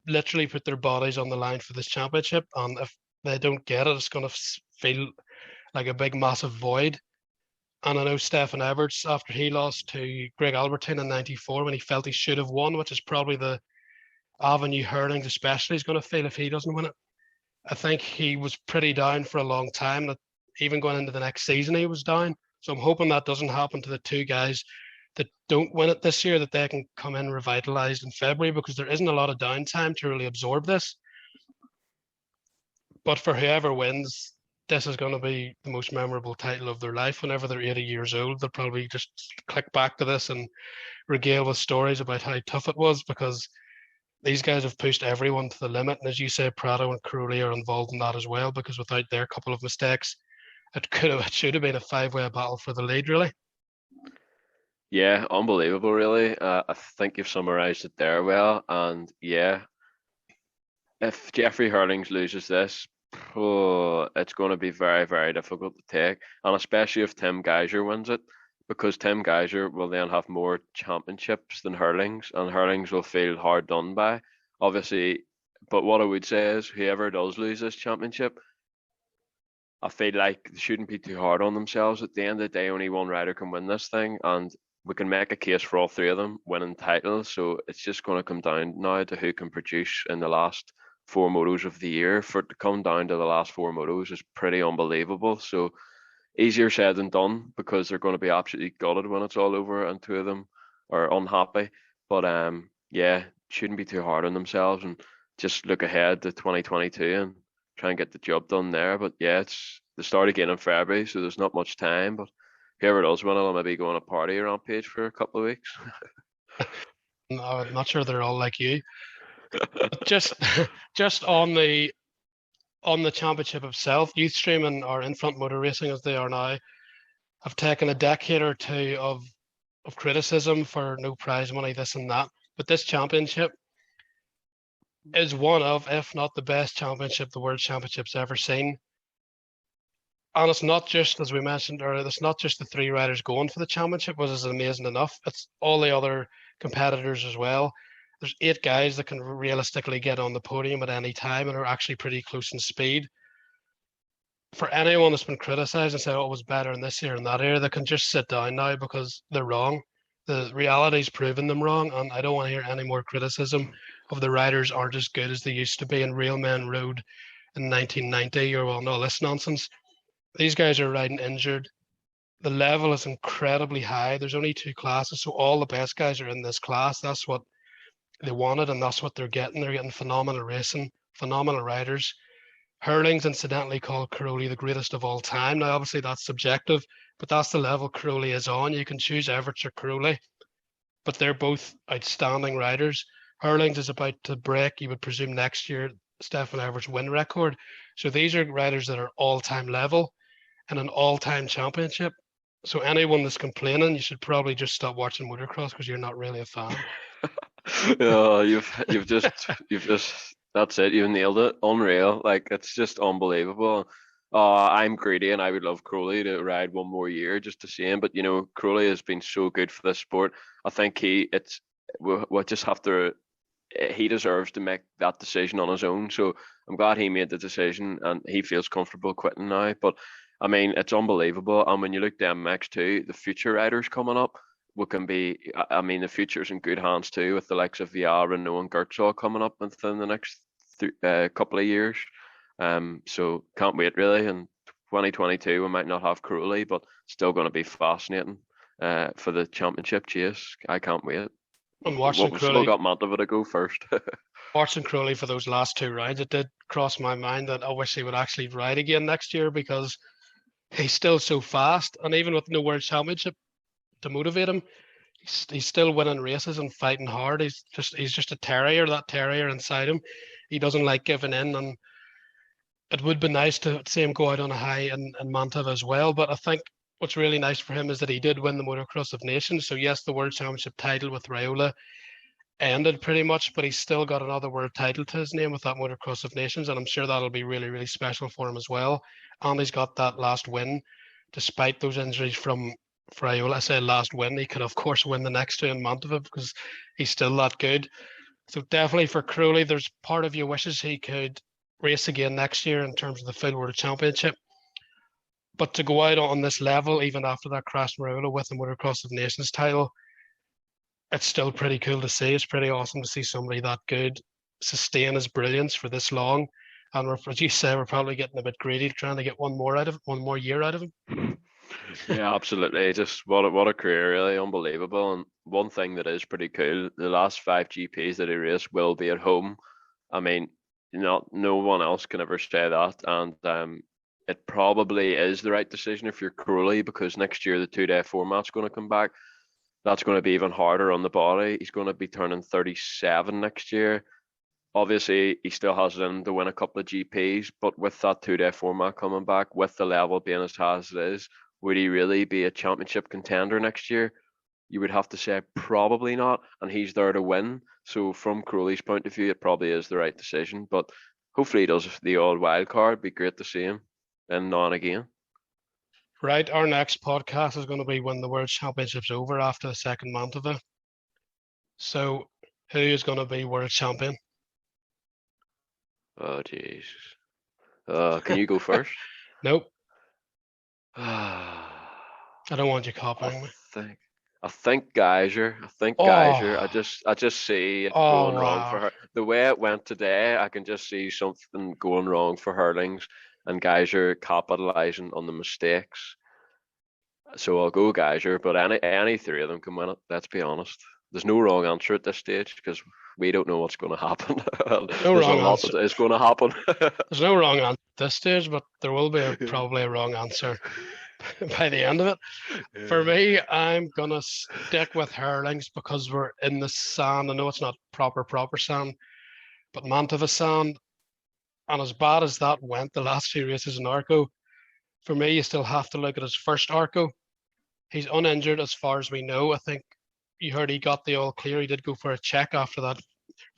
literally put their bodies on the line for this championship. And if they don't get it, it's going to feel like a big, massive void. And I know Stefan Everts, after he lost to Greg Albertine in 94, when he felt he should have won, which is probably the avenue Herlings especially is going to feel if he doesn't win it. I think he was pretty down for a long time. That even going into the next season, he was down. So I'm hoping that doesn't happen to the 2 guys that don't win it this year, that they can come in revitalized in February, because there isn't a lot of downtime to really absorb this. But for whoever wins, this is going to be the most memorable title of their life. Whenever they're 80 years old, they'll probably just click back to this and regale with stories about how tough it was, because these guys have pushed everyone to the limit. And as you say, Prado and Cairoli are involved in that as well, because without their couple of mistakes, it should have been a 5-way battle for the lead, really. Yeah, unbelievable, really. I think you've summarised it there well. And yeah, if Jeffrey Herlings loses this, it's going to be very, very difficult to take. And especially if Tim Geyser wins it, because Tim Geyser will then have more championships than Herlings, and Herlings will feel hard done by. obviously. But what I would say is, whoever does lose this championship, I feel like they shouldn't be too hard on themselves. At the end of the day, only one rider can win this thing, and we can make a case for all three of them winning titles. So it's just going to come down now to who can produce in the last four motos of the year. For it to come down to the last four motos is pretty unbelievable. So easier said than done, because they're going to be absolutely gutted when it's all over and two of them are unhappy. But yeah, shouldn't be too hard on themselves and just look ahead to 2022 and try and get the job done there. But yeah, it's the start again in February, so there's not much time. But whoever does win, I'll maybe go on a party rampage for a couple of weeks. No, I'm not sure they're all like you. But just on the championship itself, Youthstream or In Front Motor Racing, as they are now, have taken a decade or two of criticism for no prize money, this and that. But this championship is one of, if not the best championship the World Championship's ever seen. And it's not just, as we mentioned earlier, it's not just the three riders going for the championship, which is amazing enough. It's all the other competitors as well. There's 8 guys that can realistically get on the podium at any time and are actually pretty close in speed. For anyone that's been criticised and said, oh, it was better in this year and that year, they can just sit down now, because they're wrong. The reality's proven them wrong, and I don't want to hear any more criticism of the riders aren't as good as they used to be and real men rode in 1990 or well, no, this nonsense. These guys are riding injured. The level is incredibly high. There's only 2 classes, so all the best guys are in this class. That's what they wanted, and that's what they're getting. They're getting phenomenal racing, phenomenal riders. Herlings incidentally called Cairoli the greatest of all time. Now, obviously, that's subjective, but that's the level Cairoli is on. You can choose Everts or Cairoli, but they're both outstanding riders. Herlings is about to break, you would presume, next year Stefan Everts' win record. So these are riders that are all-time level and an all-time championship. So anyone that's complaining, you should probably just stop watching motocross, because you're not really a fan. Yeah, you've just that's it. You've nailed it. Unreal. Like, it's just unbelievable. I'm greedy, and I would love Crowley to ride one more year just to see him. But Crowley has been so good for this sport. I think we'll just have to. He deserves to make that decision on his own. So I'm glad he made the decision, and he feels comfortable quitting now. But I mean, it's unbelievable. And when you look at MX2, the future riders coming up, the future's in good hands too, with the likes of Vial, Renaux, and Geerts all coming up within the next couple of years. So can't wait really. And 2022, we might not have Cairoli, but still going to be fascinating for the championship chase. I can't wait. And watching We've still got Mantova to go first. Watching Cairoli for those last 2 rounds, it did cross my mind that I wish he would actually ride again next year, because he's still so fast, and even with no World Championship to motivate him, he's still winning races and fighting hard. He's just a terrier, that terrier inside him. He doesn't like giving in, and it would be nice to see him go out on a high in Mantova as well. But I think what's really nice for him is that he did win the Motocross of Nations. So yes, the World Championship title with Raiola ended pretty much, but he's still got another world title to his name with that Motocross of Nations, and I'm sure that'll be really, really special for him as well. And he's got that last win, despite those injuries from Raiola. I say last win, he could of course win the next 2 in Mantova, because he's still that good. So definitely for Cairoli, there's part of you wishes he could race again next year in terms of the full World Championship. But to go out on this level, even after that crash in Raiola with the Motocross of Nations title, it's still pretty cool to see. It's pretty awesome to see somebody that good sustain his brilliance for this long. And as you say, we're probably getting a bit greedy, trying to get one more year out of him. Yeah, absolutely. Just what a career, really unbelievable. And one thing that is pretty cool, the last 5 GPs that he raced will be at home. I mean, no one else can ever say that. And it probably is the right decision if you're Cairoli, because next year the 2-day format's going to come back. That's going to be even harder on the body. He's going to be turning 37 next year. Obviously, he still has it in to win a couple of GPs, but with that 2-day format coming back, with the level being as high as it is, would he really be a championship contender next year? You would have to say probably not, and he's there to win. So from Crowley's point of view, it probably is the right decision. But hopefully he does the old wild card. Be great to see him and now and again. Right, our next podcast is going to be when the World Championship's over after the second Mantova. So who is going to be world champion? Oh jeez. Can you go first? Nope, I I don't want you copying me. think I think Geyser. I think Geyser. Oh, I just see it oh going wrong for wow. her. The way it went today, I can just see something going wrong for Herlings and Geyser capitalizing on the mistakes. So I'll go Geyser, but any three of them can win it. Let's be honest. There's no wrong answer at this stage because we don't know what's going to happen. No There's a wrong lot answer. that is going to happen. There's no wrong answer at this stage, but there will be probably a wrong answer by the end of it. For me, I'm gonna stick with Herlings because we're in the sand. I know it's not proper sand, but Mantova sand. And as bad as that went the last few races in Arco, for me, you still have to look at his first Arco. He's uninjured as far as we know. I think you heard he got the all clear. He did go for a check after that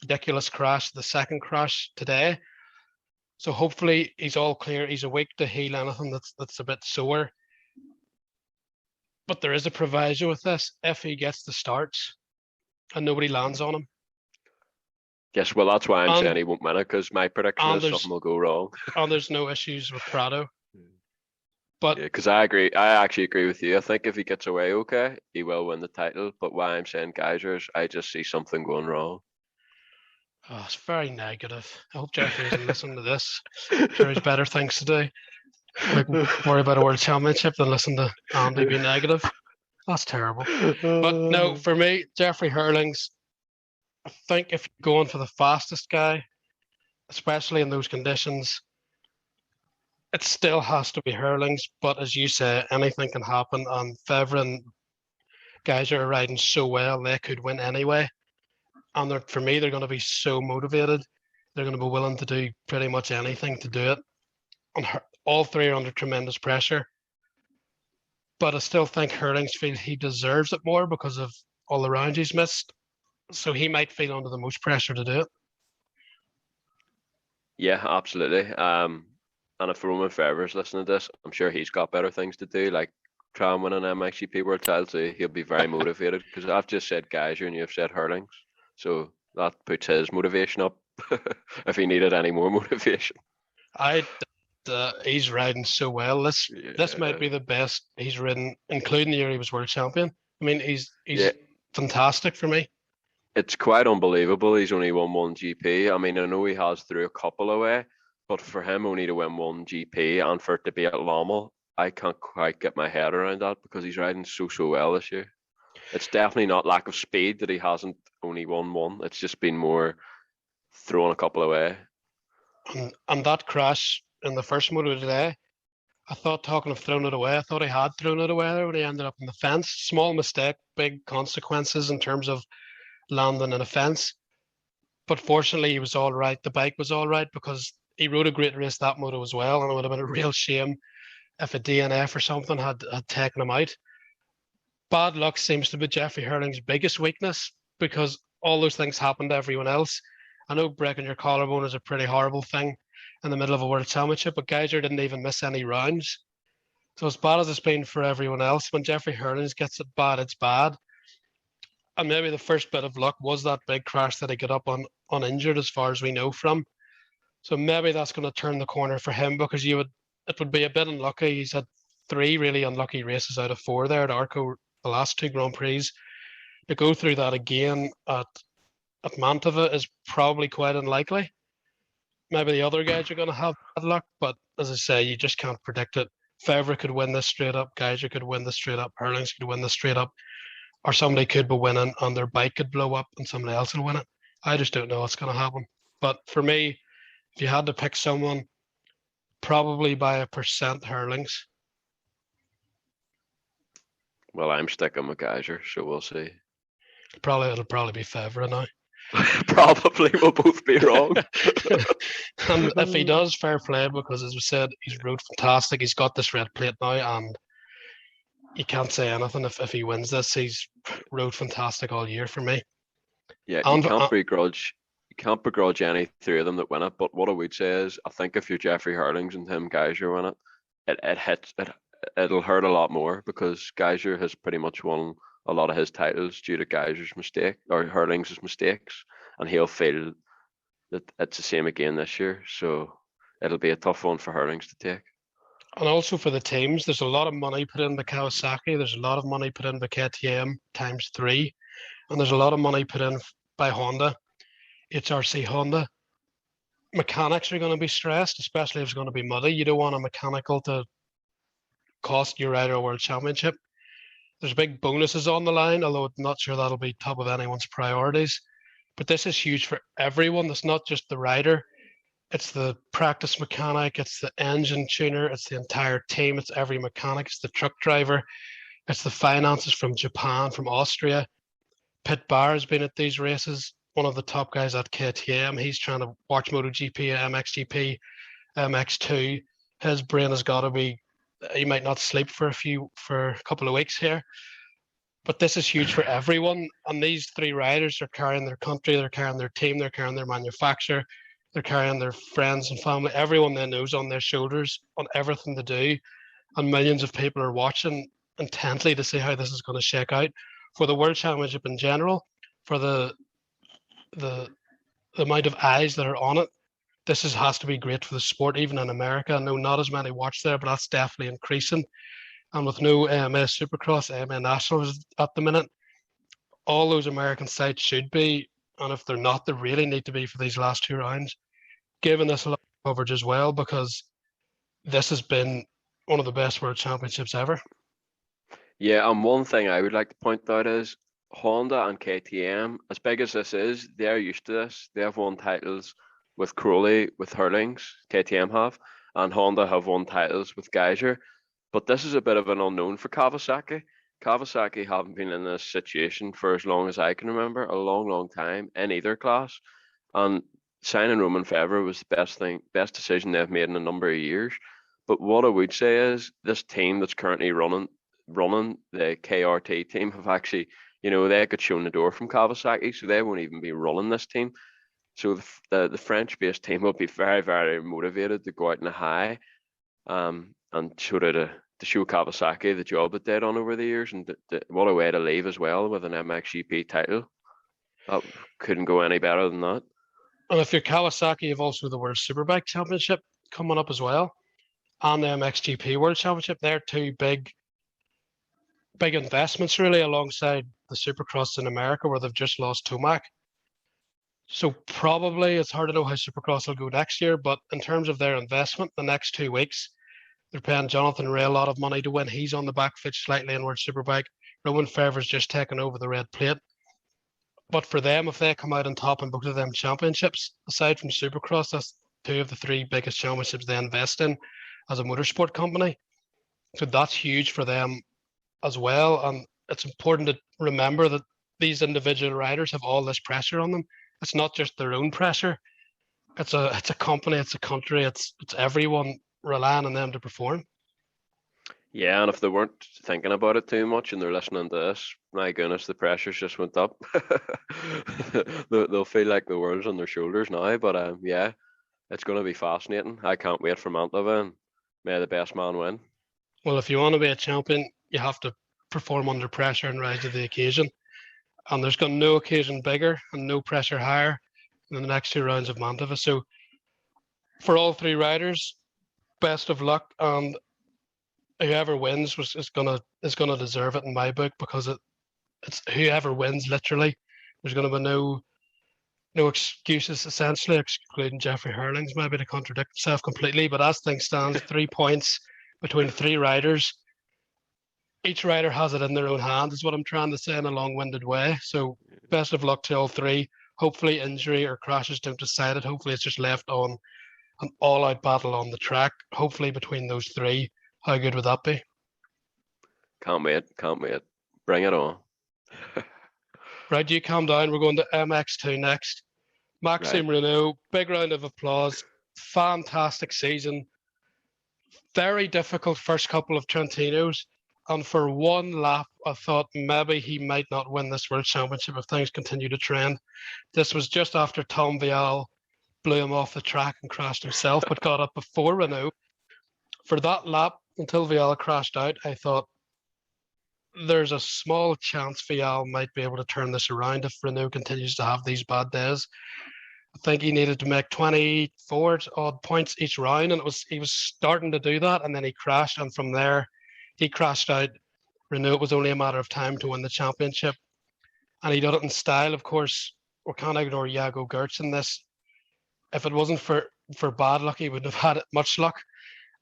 ridiculous crash, the second crash today. So hopefully he's all clear. He's awake to heal anything that's a bit sore. But there is a proviso with this. If he gets the starts and nobody lands on him, Yes, well, that's why I'm and saying he won't win it because my prediction and is something there's will go wrong. and there's no issues with Prado. But Yeah, because I agree. I actually agree with you. I think if he gets away okay, he will win the title. But why I'm saying Geysers, I just see something going wrong. oh, it's very negative. I hope Jeffrey isn't listening to this. I'm sure he's better things to do. Like worry about a world championship than listen to Andy be negative. That's terrible. But no, for me, Jeffrey Herlings, I think if you're going for the fastest guy, especially in those conditions, it still has to be Herlings. But as you say, anything can happen. And Febvre and Geyser are riding so well, they could win anyway. And for me, they're going to be so motivated. They're going to be willing to do pretty much anything to do it. And all three are under tremendous pressure. But I still think Herlings feels he deserves it more because of all the rounds he's missed. So he might feel under the most pressure to do it. Yeah, absolutely. And if Roman Febvre's listening to this, I'm sure he's got better things to do, like try and win an MXGP World title. So he'll be very motivated because I've just said Geyser and you've said Herlings, so that puts his motivation up if he needed any more motivation. He's riding so well. This might Yeah. be the best he's ridden, including the year he was world champion. I mean, he's Yeah, fantastic for me. it's quite unbelievable. He's only won one GP. I mean, I know he has threw a couple away, but for him only to win one GP and for it to be at Lommel, I can't quite get my head around that because he's riding so well this year. It's definitely not lack of speed that he hasn't only won one. It's just been more throwing a couple away. And that crash in the first moto today, I thought, talking of throwing it away, I thought he had thrown it away there when he ended up in the fence. Small mistake, big consequences in terms of landing in a fence. But fortunately, he was all right. The bike was all right because he rode a great race that moto as well. And it would have been a real shame if a DNF or something had taken him out. Bad luck seems to be Jeffrey Herling's biggest weakness because all those things happen to everyone else. I know breaking your collarbone is a pretty horrible thing in the middle of a world championship, but Geyser didn't even miss any rounds. So as bad as it's been for everyone else, when Jeffrey Herlings gets it bad, it's bad. And maybe the first bit of luck was that big crash that he got up on uninjured, as far as we know from. So maybe that's going to turn the corner for him because it would be a bit unlucky. He's had three really unlucky races out of four there at Arco, the last two Grand Prix. To go through that again at Mantova is probably quite unlikely. Maybe the other guys are going to have bad luck, but as I say, you just can't predict it. Febvre could win this straight up. Geyser could win this straight up. Herlings could win this straight up. Or somebody could be winning and their bike could blow up and somebody else will win it. I just don't know what's going to happen. But for me, if you had to pick someone, probably by a percent Herlings. Well, I'm sticking with Geyser, so we'll see. It'll probably be Febvre now. Probably we'll both be wrong. And if he does, fair play, because as we said, he's rode fantastic. He's got this red plate now, and you can't say anything if he wins this. He's rode fantastic all year for me. Yeah, And you can't begrudge any three of them that win it. But what I would say is, I think if you're Jeffrey Herlings and Tim Geyser win it'll hurt a lot more because Geyser has pretty much won a lot of his titles due to Geyser's mistake or Herlings' mistakes, and he'll feel that it's the same again this year. So it'll be a tough one for Herlings to take. And also for the teams, there's a lot of money put in by Kawasaki. There's a lot of money put in by KTM times 3. And there's a lot of money put in by Honda, HRC Honda. Mechanics are going to be stressed, especially if it's going to be muddy. You don't want a mechanical to cost your rider a world championship. There's big bonuses on the line, although I'm not sure that'll be top of anyone's priorities. But this is huge for everyone. It's not just the rider. It's the practice mechanic, it's the engine tuner, it's the entire team, it's every mechanic, it's the truck driver, it's the finances from Japan, from Austria. Pit Barr has been at these races, one of the top guys at KTM. He's trying to watch MotoGP, MXGP, MX2. His brain has got to be, he might not sleep for a couple of weeks here. But this is huge for everyone. And these 3 riders are carrying their country, they're carrying their team, they're carrying their manufacturer, they're carrying their friends and family, everyone they know on their shoulders, on everything they do. And millions of people are watching intently to see how this is going to shake out for the World Championship in general, for the amount of eyes that are on it. This has to be great for the sport, even in America. I know not as many watch there, but that's definitely increasing. And with no AMA Supercross, AMA Nationals at the minute, all those American sites should be, and if they're not, they really need to be for these last 2 rounds, giving this a lot of coverage as well, because this has been one of the best World Championships ever. Yeah, and one thing I would like to point out is Honda and KTM, as big as this is, they're used to this. They have won titles with Cairoli, with Herlings, KTM have, and Honda have won titles with Geyser. But this is a bit of an unknown for Kawasaki. Kawasaki haven't been in this situation for as long as I can remember, a long, long time in either class. And signing Romain Febvre was the best decision they've made in a number of years. But what I would say is this team that's currently running the KRT team have actually, they got shown the door from Kawasaki, so they won't even be running this team. So the French-based team will be very, very motivated to go out in a high, and sort of to show Kawasaki the job that they've done over the years, and what a way to leave as well with an MXGP title. That couldn't go any better than that. And if you're Kawasaki, you've also the World Superbike Championship coming up as well, and the MXGP World Championship. They're 2 big investments really, alongside the Supercross in America, where they've just lost Tomac. So probably it's hard to know how Supercross will go next year, but in terms of their investment, the next 2 weeks, they're paying Jonathan Ray a lot of money to win. He's on the back foot slightly in World Superbike. Romain Febvre's just taken over the red plate. But for them, if they come out on top in both of them championships, aside from Supercross, that's 2 of the 3 biggest championships they invest in as a motorsport company. So that's huge for them as well. And it's important to remember that these individual riders have all this pressure on them. It's not just their own pressure. It's a company, it's a country, it's everyone relying on them to perform. Yeah, and if they weren't thinking about it too much and they're listening to this, my goodness, the pressure's just went up. They'll feel like the world's on their shoulders now, but yeah, it's going to be fascinating. I can't wait for Mantova, and may the best man win. Well, if you want to be a champion, you have to perform under pressure and rise to the occasion. And there's got no occasion bigger and no pressure higher than the next 2 rounds of Mantova. So for all 3 riders, best of luck, and whoever wins is gonna deserve it in my book, because it's whoever wins literally. There's gonna be no excuses essentially, excluding Jeffrey Herlings maybe to contradict himself completely. But as things stand, 3 points between 3 riders. Each rider has it in their own hands, is what I'm trying to say in a long-winded way. So best of luck to all 3. Hopefully injury or crashes don't decide it. Hopefully it's just left on an all-out battle on the track. Hopefully between those 3. How good would that be? Can't wait. Bring it on. Right, you calm down. We're going to MX2 next. Maxime Renaux, big round of applause. Fantastic season. Very difficult first couple of Trentinos. And for one lap, I thought maybe he might not win this World Championship if things continue to trend. This was just after Tom Vial blew him off the track and crashed himself, but got up before Renaux. For that lap, until Vial crashed out, I thought there's a small chance Vial might be able to turn this around if Renaux continues to have these bad days. I think he needed to make 24 odd points each round, and he was starting to do that, and then he crashed, and from there he crashed out. Renaux, it was only a matter of time to win the championship, and he did it in style. Of course, we can't ignore Jago Geerts in this. If it wasn't for bad luck, he wouldn't have had much luck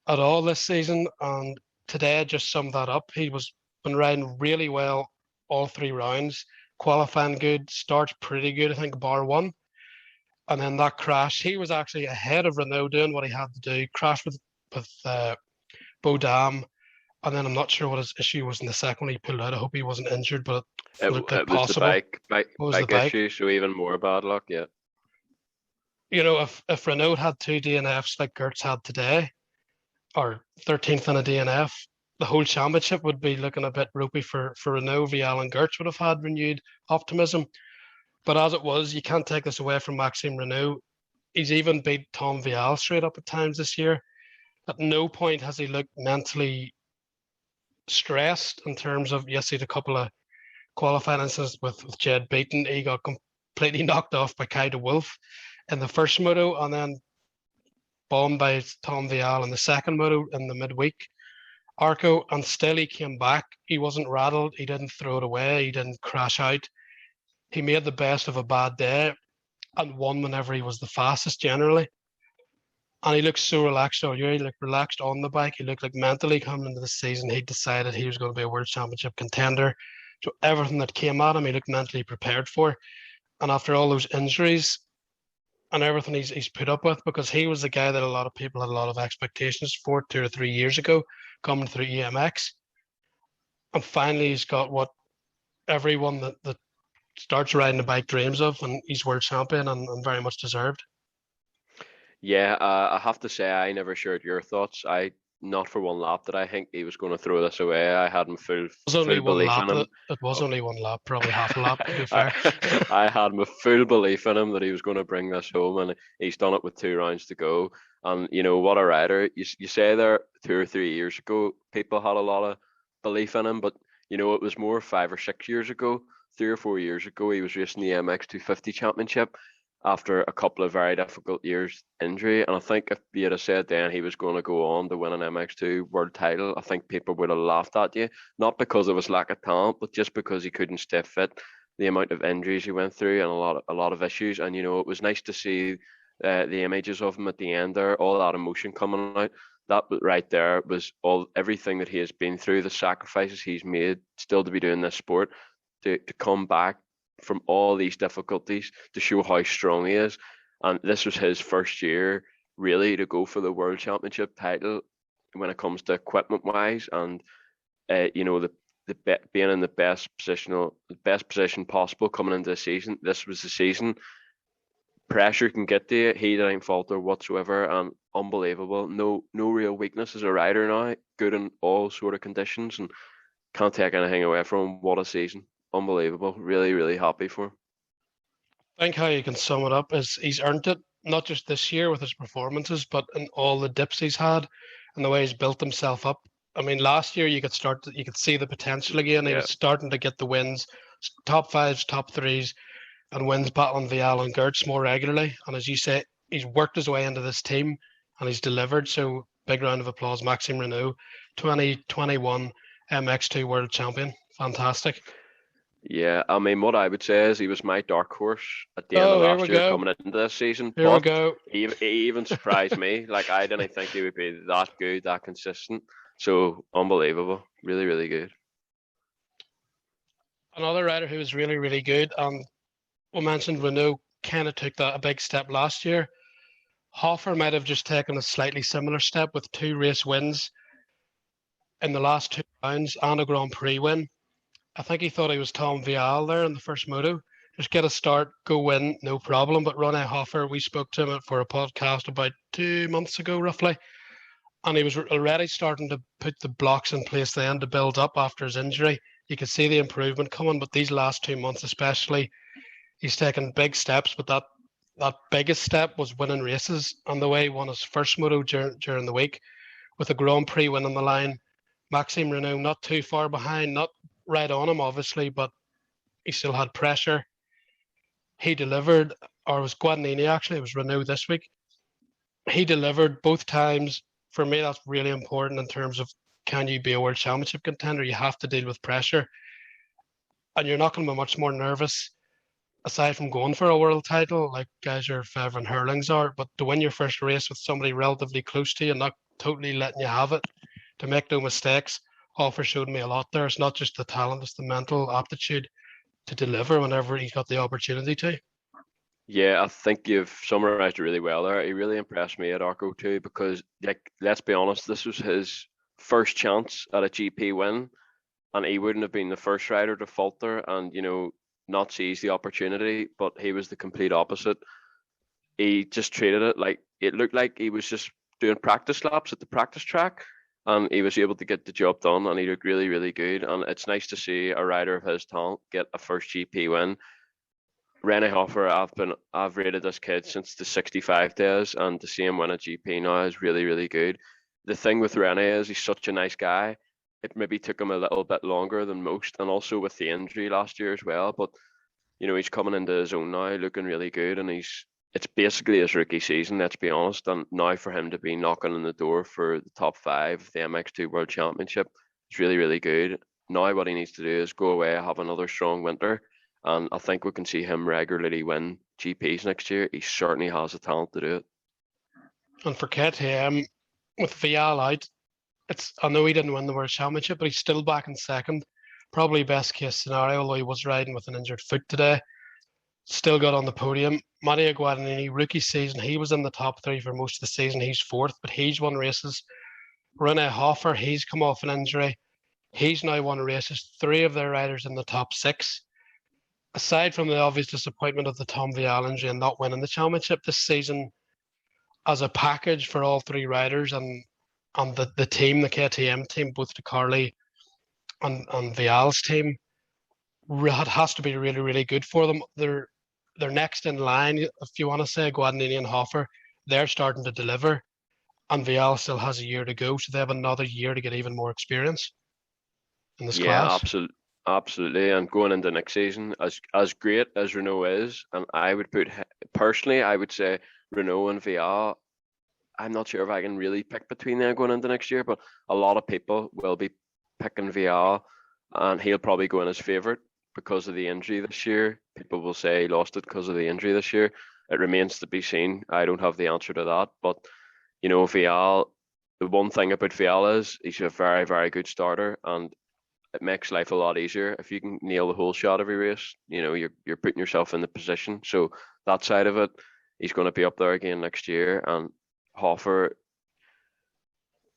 at all this season, and today just summed that up. He was been riding really well all 3 rounds, qualifying good, starts pretty good, I think, bar one. And then that crash, he was actually ahead of Renaux doing what he had to do, crashed with Bodam. And then I'm not sure what his issue was in the second one he pulled out. I hope he wasn't injured, but it looked like possible. The bike issue, so even more bad luck, yeah. You know, if Renaux had 2 DNFs like Geerts had today, or 13th in a DNF, the whole championship would be looking a bit ropey for Renaux. Vial and Geerts would have had renewed optimism. But as it was, you can't take this away from Maxime Renaux. He's even beat Tom Vial straight up at times this year. At no point has he looked mentally stressed in terms of, yes, he had a couple of qualifying incidents with Jed Beaton. He got completely knocked off by Kai de Wolf in the first moto, and then bombed by Tom Vial in the second moto in the midweek. Arco, and still he came back. He wasn't rattled. He didn't throw it away. He didn't crash out. He made the best of a bad day and won whenever he was the fastest generally. And he looked so relaxed all year. He looked relaxed on the bike. He looked like mentally coming into the season, he decided he was going to be a world championship contender. So everything that came at him, he looked mentally prepared for. And after all those injuries and everything he's put up with, because he was the guy that a lot of people had a lot of expectations for 2 or 3 years ago, coming through EMX. And finally, he's got what everyone that starts riding a bike dreams of, and he's world champion and very much deserved. Yeah, I have to say I never shared your thoughts. Not for one lap did I think he was going to throw this away. I had him full belief in him. It was only one lap, probably half a lap, to be fair. I had my full belief in him that he was going to bring this home, and he's done it with 2 rounds to go. And, you know, what a rider. You say there 2 or 3 years ago, people had a lot of belief in him, but, you know, it was more 5 or 6 years ago, 3 or 4 years ago, he was racing the MX 250 championship after a couple of very difficult years injury. And I think if you had said then he was going to go on to win an MX2 world title, I think people would have laughed at you, not because of his lack of talent, but just because he couldn't stay fit, the amount of injuries he went through and a lot of issues. And, you know, it was nice to see the images of him at the end there, all that emotion coming out. That right there was everything that he has been through, the sacrifices he's made still to be doing this sport, to come back from all these difficulties to show how strong he is. And this was his first year really to go for the world championship title when it comes to equipment wise, and you know, being in the best position possible coming into the season. This was the season. Pressure can get to you. He didn't falter whatsoever, and unbelievable. No real weakness as a rider now. Good in all sort of conditions, and can't take anything away from him. What a season. Unbelievable. Really, really happy for him. I think how you can sum it up is he's earned it, not just this year with his performances, but in all the dips he's had and the way he's built himself up. I mean, last year you could see the potential again. He was starting to get the wins, top 5s, top 3s, and wins battling Vial and Geerts more regularly. And as you say, he's worked his way into this team and he's delivered. So big round of applause, Maxime Renaux, 2021 MX2 world champion. Fantastic. Yeah, I mean, what I would say is he was my dark horse at the end of last year coming into this season. Here we go. He even surprised me. Like, I didn't think he would be that good, that consistent. So, unbelievable. Really, really good. Another rider who was really, really good, and we mentioned Renaux kind of took a big step last year. Hoffer might have just taken a slightly similar step with 2 race wins in the last 2 rounds and a Grand Prix win. I think he thought he was Tom Vial there in the first moto. Just get a start, go win, no problem. But Ronnie Hoffer, we spoke to him for a podcast about 2 months ago, roughly. And he was already starting to put the blocks in place then to build up after his injury. You could see the improvement coming, but these last 2 months especially, he's taken big steps. But that biggest step was winning races. And the way he won his first moto during the week with a Grand Prix win on the line. Maxime Renaux not too far behind, not right on him, obviously, but he still had pressure. He delivered, or it was Guadagnini actually, it was Renaux this week. He delivered both times. For me, that's really important in terms of, can you be a world championship contender? You have to deal with pressure. And you're not going to be much more nervous, aside from going for a world title, like Geyser, Febvre and Herlings are, but to win your first race with somebody relatively close to you and not totally letting you have it, to make no mistakes. Hoffer showed me a lot there. It's not just the talent, it's the mental aptitude to deliver whenever he's got the opportunity to. Yeah, I think you've summarised it really well there. He really impressed me at Arco too, because like, let's be honest, this was his first chance at a GP win, and he wouldn't have been the first rider to falter and, you know, not seize the opportunity, but he was the complete opposite. He just treated it like, it looked like he was just doing practice laps at the practice track, and he was able to get the job done, and he looked really, really good. And it's nice to see a rider of his talent get a first GP win. Rennie Hoffer, I've rated this kid since the 65 days, and to see him win a GP now is really, really good. The thing with Rennie is he's such a nice guy. It maybe took him a little bit longer than most, and also with the injury last year as well. But you know, he's coming into his own now, looking really good, and it's basically his rookie season, let's be honest. And now for him to be knocking on the door for the top 5 of the MX2 World Championship, it's really, really good. Now what he needs to do is go away, have another strong winter, and I think we can see him regularly win GPs next year. He certainly has the talent to do it. And for KTM, with Vial out, I know he didn't win the World Championship, but he's still back in second. Probably best case scenario, although he was riding with an injured foot today. Still got on the podium. Mattia Guadagnini, rookie season, he was in the top 3 for most of the season. He's 4th, but he's won races. Rennie Hoffer, he's come off an injury. He's now won races. 3 of their riders in the top 6. Aside from the obvious disappointment of the Tom Vial injury and not winning the championship this season, as a package for all 3 riders and the team, the KTM team, both the Cairoli and Vial's team, it has to be really, really good for them. They're next in line, if you want to say, Guadagnini and Hoffer. They're starting to deliver, and Vial still has a year to go, so they have another year to get even more experience in this class. Yeah, absolutely. And going into next season, as great as Renaux is, and I would personally, I would say Renaux and Vial. I'm not sure if I can really pick between them going into next year, but a lot of people will be picking Vial, and he'll probably go in as favourite because of the injury this year. People will say he lost it because of the injury this year. It remains to be seen. I don't have the answer to that, but you know, Vial, the one thing about Vial is he's a very, very good starter, and it makes life a lot easier if you can nail the whole shot every race. You know, you're putting yourself in the position. So that side of it, he's going to be up there again next year. And Hoffer,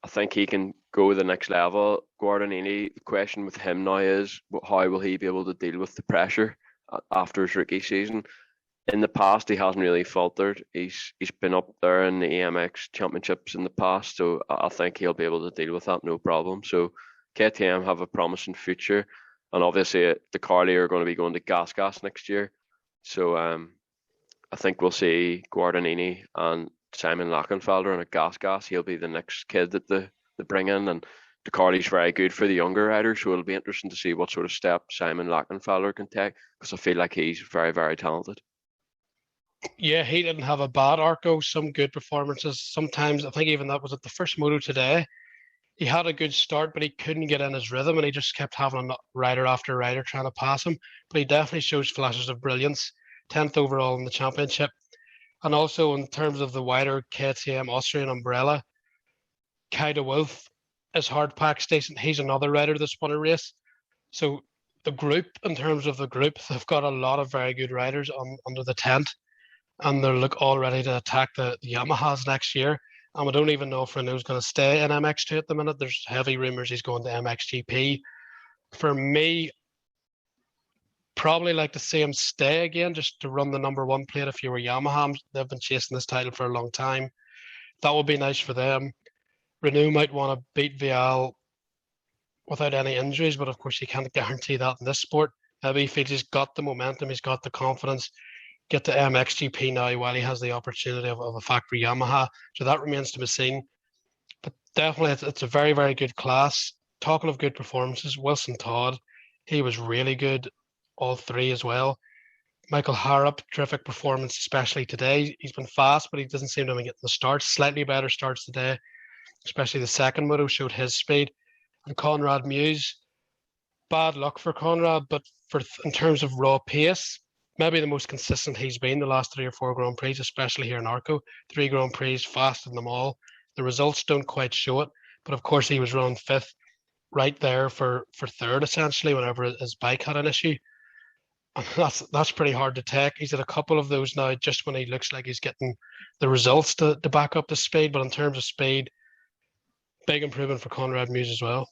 I think he can go the next level. Guadagnini, the question with him now is, how will he be able to deal with the pressure after his rookie season? In the past, he hasn't really faltered. He's been up there in the EMX championships in the past, so I think he'll be able to deal with that no problem. So KTM have a promising future, and obviously the Cairoli are going to be going to gas next year. So I think we'll see Guadagnini and Simon Lachenfelder on a gas. He'll be the next kid that they bring in, and the Cairoli's very good for the younger riders, so it'll be interesting to see what sort of step Simon Lachenfelder can take, because I feel like he's very, very talented. Yeah, he didn't have a bad Arco, some good performances. Sometimes, I think even that was at the first moto today, he had a good start, but he couldn't get in his rhythm, and he just kept having a rider after rider trying to pass him. But he definitely shows flashes of brilliance. 10th overall in the championship. And also in terms of the wider KTM Austrian umbrella, Kai de Wolf is hard packed decent. He's another rider that's won a race. So the group, in terms of the group, they've got a lot of very good riders under the tent, and they're all ready to attack the Yamahas next year. And we don't even know if Renaux's going to stay in MX2 at the minute. There's heavy rumours he's going to MXGP. For me, probably like to see him stay again, just to run the number 1 plate if you were Yamaha. They've been chasing this title for a long time. That would be nice for them. Renaux might want to beat Vial without any injuries, but of course you can't guarantee that in this sport. Maybe he feels he's got the momentum, he's got the confidence, get to MXGP now while he has the opportunity of a factory Yamaha. So that remains to be seen. But definitely it's a very, very good class. Talking of good performances, Wilson Todd, he was really good, all 3 as well. Michael Harrop, terrific performance, especially today. He's been fast, but he doesn't seem to be getting the starts. Slightly better starts today, especially the second moto showed his speed. And Conrad Muse, bad luck for Conrad, but in terms of raw pace, maybe the most consistent he's been the last 3 or 4 Grand Prix, especially here in Arco. 3 Grand Prix, fast in them all. The results don't quite show it, but of course he was running 5th, right there for 3rd essentially whenever his bike had an issue. And that's pretty hard to take. He's had a couple of those now just when he looks like he's getting the results to back up the speed, but in terms of speed, big improvement for Conrad Muse as well.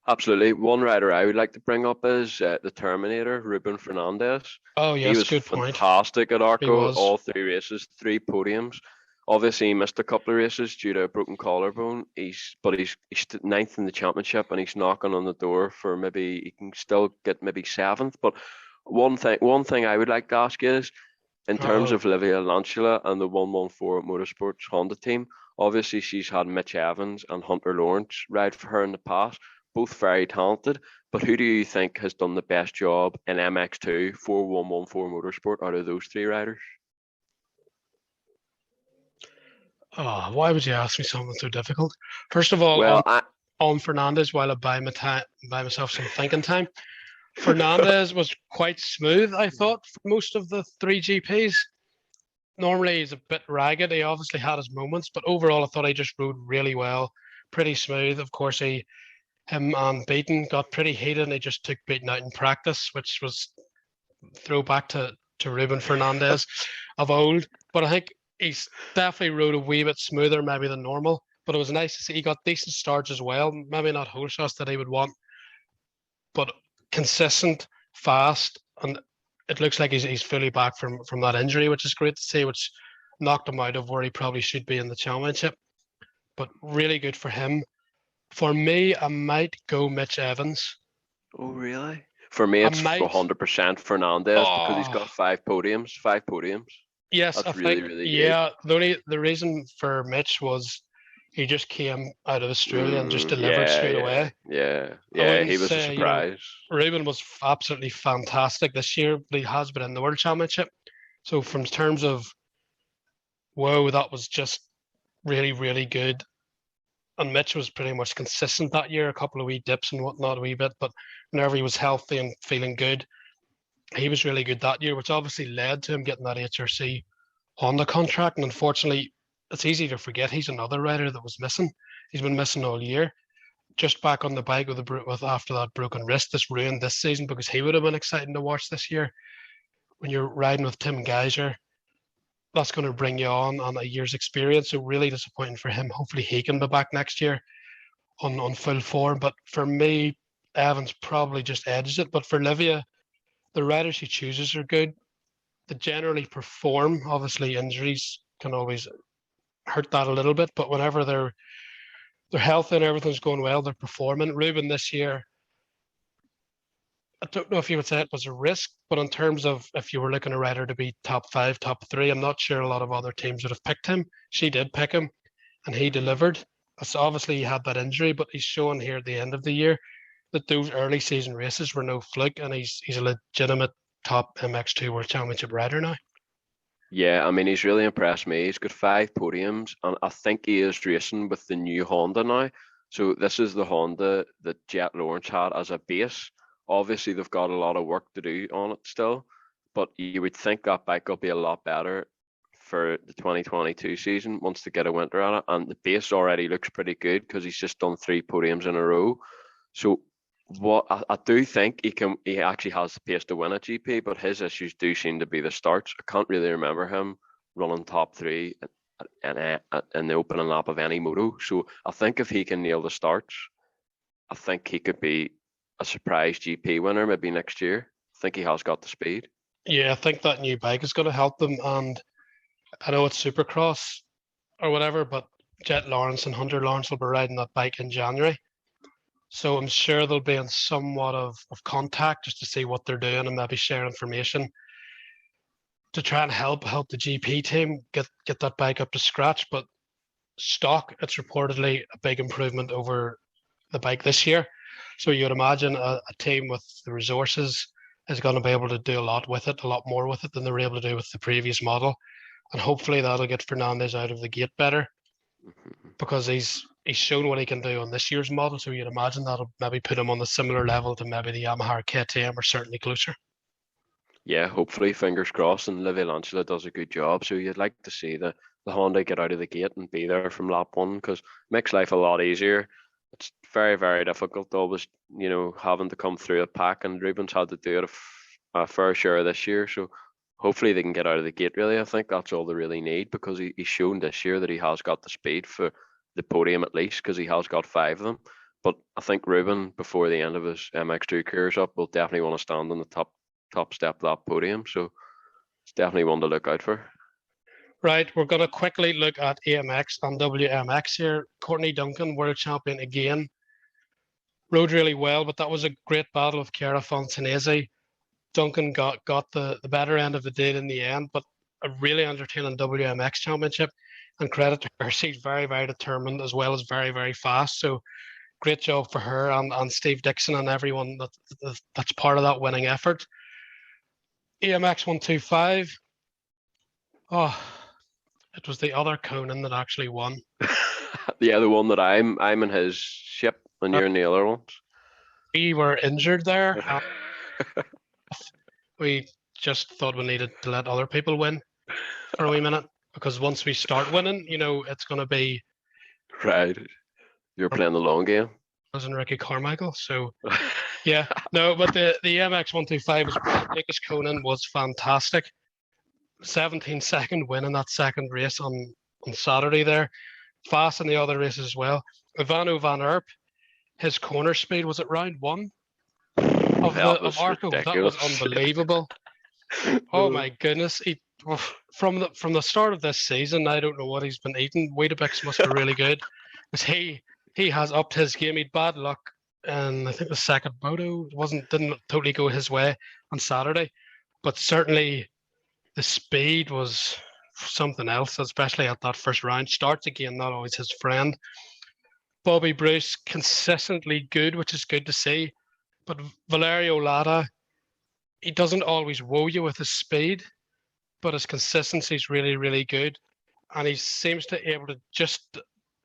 Absolutely. One rider I would like to bring up is the Terminator, Ruben Fernandez. Oh, yes, he was good point. Fantastic at Arco, all 3 races, 3 podiums. Obviously, he missed a couple of races due to a broken collarbone. He's 9th in the championship, and he's knocking on the door for maybe he can still get maybe 7th. But one thing I would like to ask is, in terms of Livia Lancula and the 114 Motorsports Honda team, obviously she's had Mitch Evans and Hunter Lawrence ride for her in the past, both very talented. But who do you think has done the best job in MX2 for 114 Motorsport out of those 3 riders? Oh, why would you ask me something so difficult? First of all, on Fernandez, while I buy myself some thinking time, Fernandez was quite smooth, I thought, for most of the 3 GPs. Normally, he's a bit ragged. He obviously had his moments, but overall, I thought he just rode really well, pretty smooth. Of course, him and Beaton got pretty heated, and he just took Beaton out in practice, which was throwback to Ruben Fernandez of old. But I think he's definitely rode a wee bit smoother maybe than normal, but it was nice to see he got decent starts as well. Maybe not whole shots that he would want, but consistent, fast, and it looks like he's fully back from that injury, which is great to see, which knocked him out of where he probably should be in the championship. But really good for him. For me, I might go Mitch Evans. Oh, really? For me, it's 100% Fernandez because he's got 5 podiums. 5 podiums. Yes, that's I think, really yeah, good. The reason for Mitch was he just came out of Australia and just delivered straight away. Yeah, he was a surprise. Ruben was absolutely fantastic this year. He has been in the World Championship. So from terms of, whoa, that was just really, really good. And Mitch was pretty much consistent that year, a couple of wee dips and whatnot a wee bit, but whenever he was healthy and feeling good, he was really good that year, which obviously led to him getting that HRC Honda contract. And unfortunately, it's easy to forget he's another rider that was missing. He's been missing all year. Just back on the bike with after that broken wrist, this ruined this season because he would have been exciting to watch this year. When you're riding with Tim Geyser, that's going to bring you on a year's experience. So really disappointing for him. Hopefully he can be back next year on full form. But for me, Evans probably just edges it. But for Livia, the riders he chooses are good. They generally perform. Obviously, injuries can always hurt that a little bit. But whenever they're healthy and everything's going well, they're performing. Ruben this year, I don't know if you would say it was a risk, but in terms of if you were looking at a rider to be top 5, top 3, I'm not sure a lot of other teams would have picked him. She did pick him, and he delivered. So obviously he had that injury, but he's showing here at the end of the year that those early season races were no fluke, and he's a legitimate top MX2 World Championship rider now. Yeah, I mean, he's really impressed me. He's got 5 podiums, and I think he is racing with the new Honda now. So this is the Honda that Jet Lawrence had as a base. Obviously, they've got a lot of work to do on it still, but you would think that bike will be a lot better for the 2022 season once they get a winter on it. And the base already looks pretty good because he's just done 3 podiums in a row. So what I do think he actually has the pace to win a GP, but his issues do seem to be the starts. I can't really remember him running top 3 in the opening lap of any moto. So I think if he can nail the starts, I think he could be a surprise GP winner maybe next year. I think he has got the speed. Yeah, I think that new bike is going to help them. And I know it's Supercross or whatever, but Jet Lawrence and Hunter Lawrence will be riding that bike in January. So I'm sure they'll be in somewhat of contact just to see what they're doing and maybe share information to try and help the GP team get that bike up to scratch. But stock, it's reportedly a big improvement over the bike this year. So you would imagine a team with the resources is going to be able to do a lot more with it than they were able to do with the previous model. And hopefully that'll get Fernandez out of the gate better, because he's shown what he can do on this year's model. So you'd imagine that'll maybe put him on a similar level to maybe the Yamaha KTM, or certainly closer. Yeah, hopefully, fingers crossed, and Livy Lancela does a good job. So you'd like to see the Honda get out of the gate and be there from lap one, because it makes life a lot easier. It's very, very difficult always, having to come through a pack, and Ruben's had to do it a fair share this year. So hopefully they can get out of the gate, really. I think that's all they really need, because he's shown this year that he has got the speed for the podium at least, because he has got 5 of them. But I think Ruben, before the end of his MX2 career's up, will definitely want to stand on the top step of that podium. So it's definitely one to look out for. Right, we're going to quickly look at EMX and WMX here. Courtney Duncan, world champion again. Rode really well, but that was a great battle of Chiara Fontanesi. Duncan got the better end of the deal in the end, but a really entertaining WMX championship. And credit to her, she's very, very determined, as well as very, very fast. So great job for her and Steve Dixon and everyone that's part of that winning effort. EMX 125. Oh, it was the other Conan that actually won. The other one that I'm in his ship, and you're in the other ones. We were injured there. We just thought we needed to let other people win for a wee minute, because once we start winning, it's going to be... Right. You're playing the long game. I was in Ricky Carmichael, so... Yeah, no, but the MX 125 was Lucas Conan was fantastic. 17-second win in that second race on Saturday there. Fast in the other races as well. Ivano Van Erp, his corner speed was at round 1 of Arco. Ridiculous. That was unbelievable. Oh my goodness. From the start of this season, I don't know what he's been eating. Weetabix must be really good. Because he has upped his game. He had bad luck, and I think the second moto didn't totally go his way on Saturday. But certainly the speed was something else, especially at that first round. Starts again, not always his friend. Bobby Bruce, consistently good, which is good to see. But Valerio Lada, he doesn't always woe you with his speed, but his consistency is really, really good. And he seems to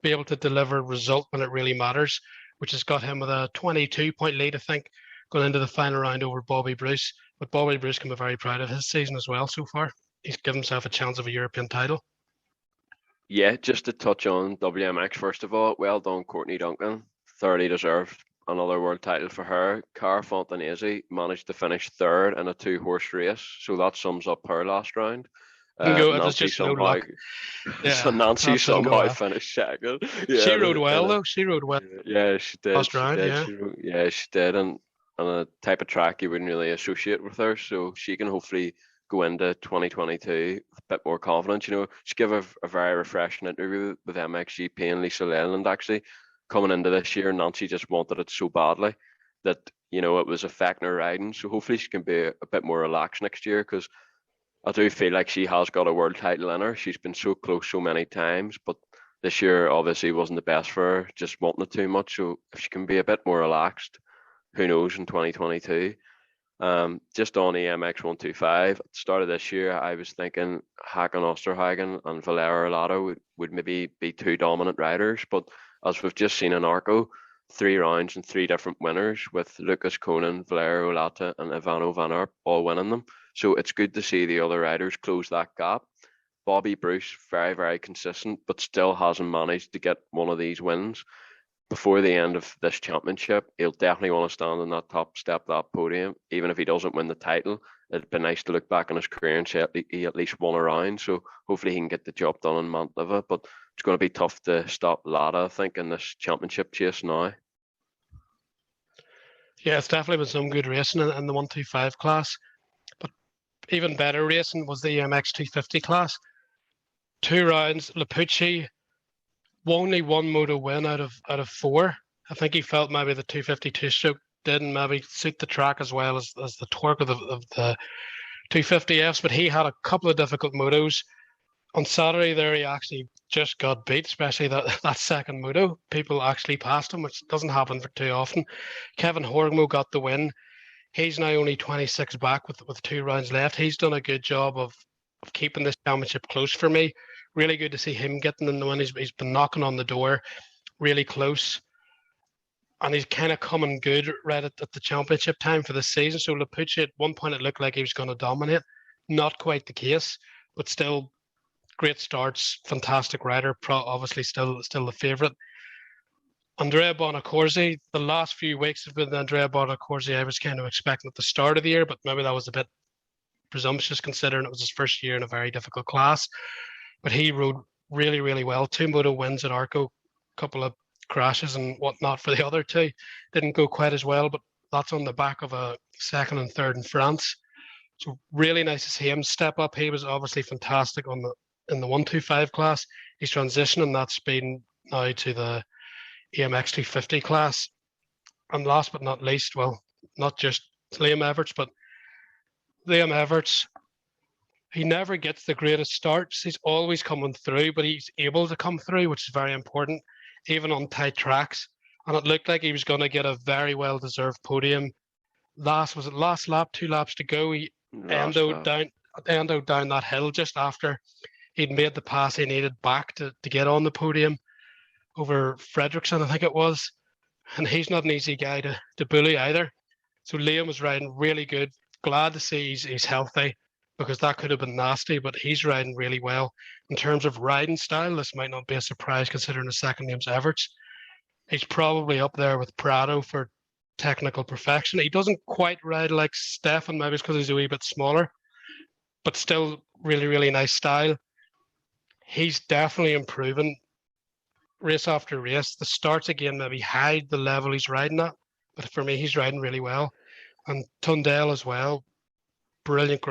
be able to deliver result when it really matters, which has got him with a 22-point lead, I think, going into the final round over Bobby Bruce. But Bobby Bruce can be very proud of his season as well so far. He's given himself a chance of a European title. Yeah, just to touch on WMX, first of all, well done, Courtney Duncan. Thoroughly deserved another world title for her. Cara Fontanesi managed to finish 3rd in a 2-horse race, so that sums up her last round. It was just no luck. So Nancy somehow finished 2nd. Yeah, she rode well, though. She rode well. Yeah, she did. Last round, yeah. She did. And a type of track you wouldn't really associate with her, so she can hopefully go into 2022 with a bit more confidence. She gave a very refreshing interview with MXGP and Lisa Leyland, actually, coming into this year. Nancy just wanted it so badly that, it was affecting her riding. So hopefully she can be a bit more relaxed next year, because I do feel like she has got a world title in her. She's been so close so many times, but this year obviously wasn't the best for her, just wanting it too much. So if she can be a bit more relaxed, who knows in 2022. Just on EMX 125, at the start of this year, I was thinking Hakan Osterhagen and Valerio Lado would maybe be 2 dominant riders, but as we've just seen in Arco, 3 rounds and 3 different winners, with Lucas Conan, Valerio Lata and Ivano Van Erp all winning them. So it's good to see the other riders close that gap. Bobby Bruce, very, very consistent, but still hasn't managed to get one of these wins. Before the end of this championship, he'll definitely want to stand on that top step of that podium. Even if he doesn't win the title, it'd be nice to look back on his career and say he at least won a round. So hopefully he can get the job done in Mantova. But it's going to be tough to stop Lada, I think, in this championship chase now. Yeah, it's definitely been some good racing in the 125 class. But even better racing was the MX 250 class. 2 rounds, Lapucci, only 1 moto win out of 4. I think he felt maybe the 252 stroke didn't maybe suit the track as well as the torque of the 250Fs, but he had a couple of difficult motos. On Saturday there, he actually just got beat, especially that second moto. People actually passed him, which doesn't happen for too often. Kevin Horgmo got the win. He's now only 26 back with 2 rounds left. He's done a good job of keeping this championship close for me. Really good to see him getting in the win. He's been knocking on the door, really close. And he's kind of coming good right at the championship time for the season. So Lapucci, at one point, it looked like he was going to dominate. Not quite the case, but still great starts, fantastic rider, obviously still the favourite. Andrea Bonacorsi, the last few weeks have been Andrea Bonacorsi I was kind of expecting at the start of the year, but maybe that was a bit presumptuous considering it was his first year in a very difficult class. But he rode really, really well. 2 moto wins at Arco, a couple of crashes and whatnot for the other two. Didn't go quite as well, but that's on the back of a second and third in France. So really nice to see him step up. He was obviously fantastic in the 125 class. He's transitioning that speed now to the EMX 250 class. And last but not least, well, not just Liam Everts, but Liam Everts, he never gets the greatest starts. He's always coming through, but he's able to come through, which is very important, even on tight tracks. And it looked like he was going to get a very well-deserved podium. Last lap, 2 laps to go. He endoed down that hill just after he'd made the pass he needed back to get on the podium over Fredriksson, I think it was. And he's not an easy guy to bully either. So Liam was riding really good. Glad to see he's healthy, because that could have been nasty, but he's riding really well. In terms of riding style, this might not be a surprise considering his second name's Everts. He's probably up there with Prado for technical perfection. He doesn't quite ride like Stefan, maybe it's because he's a wee bit smaller, but still really, really nice style. He's definitely improving race after race. The starts again maybe hide the level he's riding at, but for me, he's riding really well. And Torndahl as well, brilliant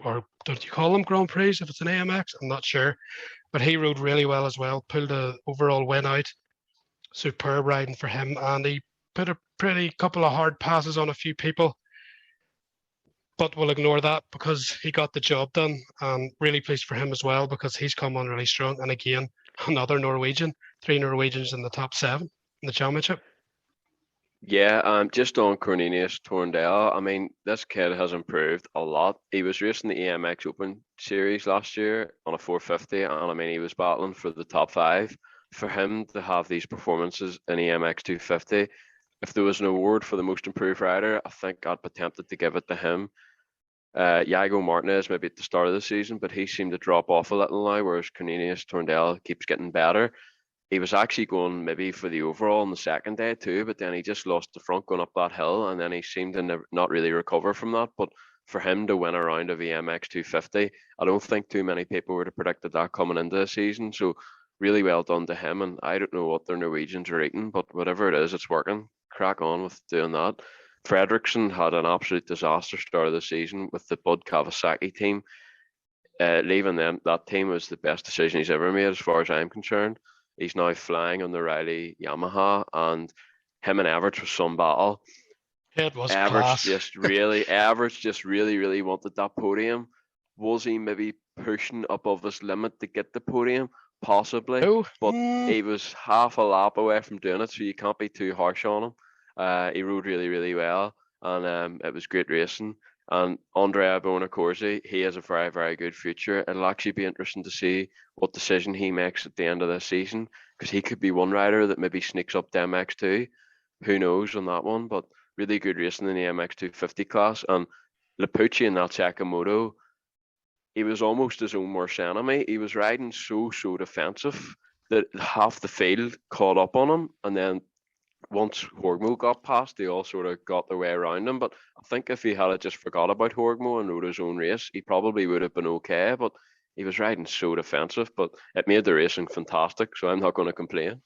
or don't you call them Grand Prix if it's an AMX? I'm not sure. But he rode really well as well, pulled an overall win out. Superb riding for him. And he put a pretty couple of hard passes on a few people. But we'll ignore that because he got the job done. And really pleased for him as well because he's come on really strong. And again, another Norwegian, 3 Norwegians in the top 7 in the championship. Yeah, just on Cornelius Torndahl, I mean, this kid has improved a lot. He was racing the EMX Open Series last year on a 450, and I mean, he was battling for the top 5. For him to have these performances in EMX 250, if there was an award for the most improved rider, I think I'd be tempted to give it to him. Iago Martinez maybe at the start of the season, but he seemed to drop off a little now, whereas Cornelius Torndahl keeps getting better. He was actually going maybe for the overall on the second day too, but then he just lost the front going up that hill, and then he seemed to not really recover from that. But for him to win a round of EMX 250, I don't think too many people would have predicted that coming into the season. So really well done to him. And I don't know what their Norwegians are eating, but whatever it is, it's working. Crack on with doing that. Fredriksson had an absolute disaster start of the season with the Bud Kawasaki team. Leaving that team was the best decision he's ever made as far as I'm concerned. He's now flying on the Riley Yamaha, and him and Everts was some battle. It was class. Everts just really wanted that podium. Was he maybe pushing above his limit to get the podium? Possibly, but he was half a lap away from doing it, so you can't be too harsh on him. He rode really well, and it was great racing. And Andrea Bonacorsi, he has a very good future. It'll actually be interesting to see what decision he makes at the end of this season, because he could be one rider that maybe sneaks up to MX2. Who knows on that one? But really good racing in the MX 250 class. And Lapucci in that second moto, he was almost his own worst enemy. He was riding so defensive that half the field caught up on him, and then once Horgmo got past, they all sort of got their way around him. But I think if he had just forgot about Horgmo and rode his own race, he probably would have been okay. But he was riding so defensive, but it made the racing fantastic, so I'm not going to complain.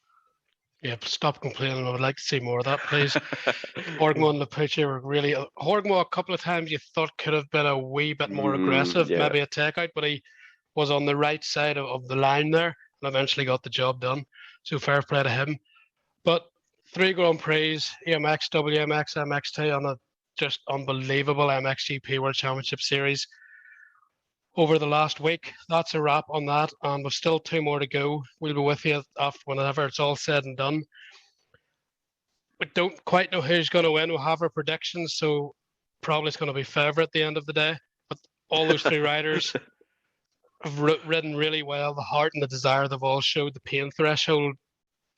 Yeah, stop complaining. I would like to see more of that, please. Horgmo and Lapucci were really... Horgmo, a couple of times you thought could have been a wee bit more aggressive, maybe a takeout, but he was on the right side of the line there and eventually got the job done. So fair play to him. But 3 Grand Prix, EMX, WMX, MX2 on a just unbelievable MXGP World Championship Series over the last week. That's a wrap on that, and we've still 2 more to go. We'll be with you after whenever it's all said and done. We don't quite know who's going to win. We'll have our predictions, so probably it's going to be Febvre at the end of the day. But all those three riders have ridden really well. The heart and the desire they've all showed. The pain threshold,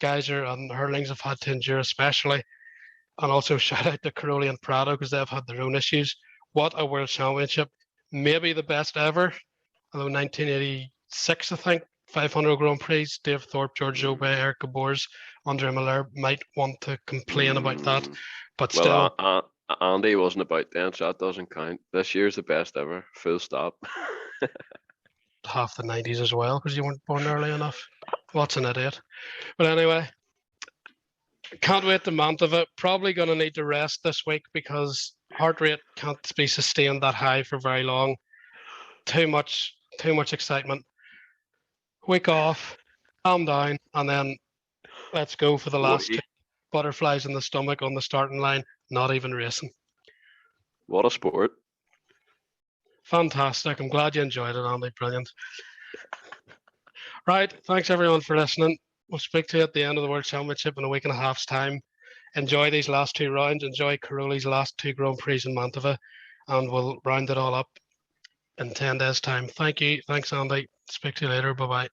Geyser and Herlings have had to endure especially. And also shout out to Cairoli and Prado because they've had their own issues. What a world championship. Maybe the best ever. Although 1986, I think, 500 Grand Prix, Dave Thorpe, George Obey, Eric Gabors, Andre Miller might want to complain about that. But still. Andy wasn't about then, so that doesn't count. This year's the best ever. Full stop. Half the 90s as well because you weren't born early enough. What's an idiot? But anyway, can't wait to Mantova. Probably going to need to rest this week because heart rate can't be sustained that high for very long. Too much excitement. Week off, calm down, and then let's go for the last two. Butterflies in the stomach on the starting line, not even racing. What a sport. Fantastic. I'm glad you enjoyed it, Andy. Brilliant. Right. Thanks, everyone, for listening. We'll speak to you at the end of the World Championship in a week and a half's time. Enjoy these last two rounds. Enjoy Cairoli's last two Grand Prix in Mantova, and we'll round it all up in 10 days' time. Thank you. Thanks, Andy. Speak to you later. Bye-bye.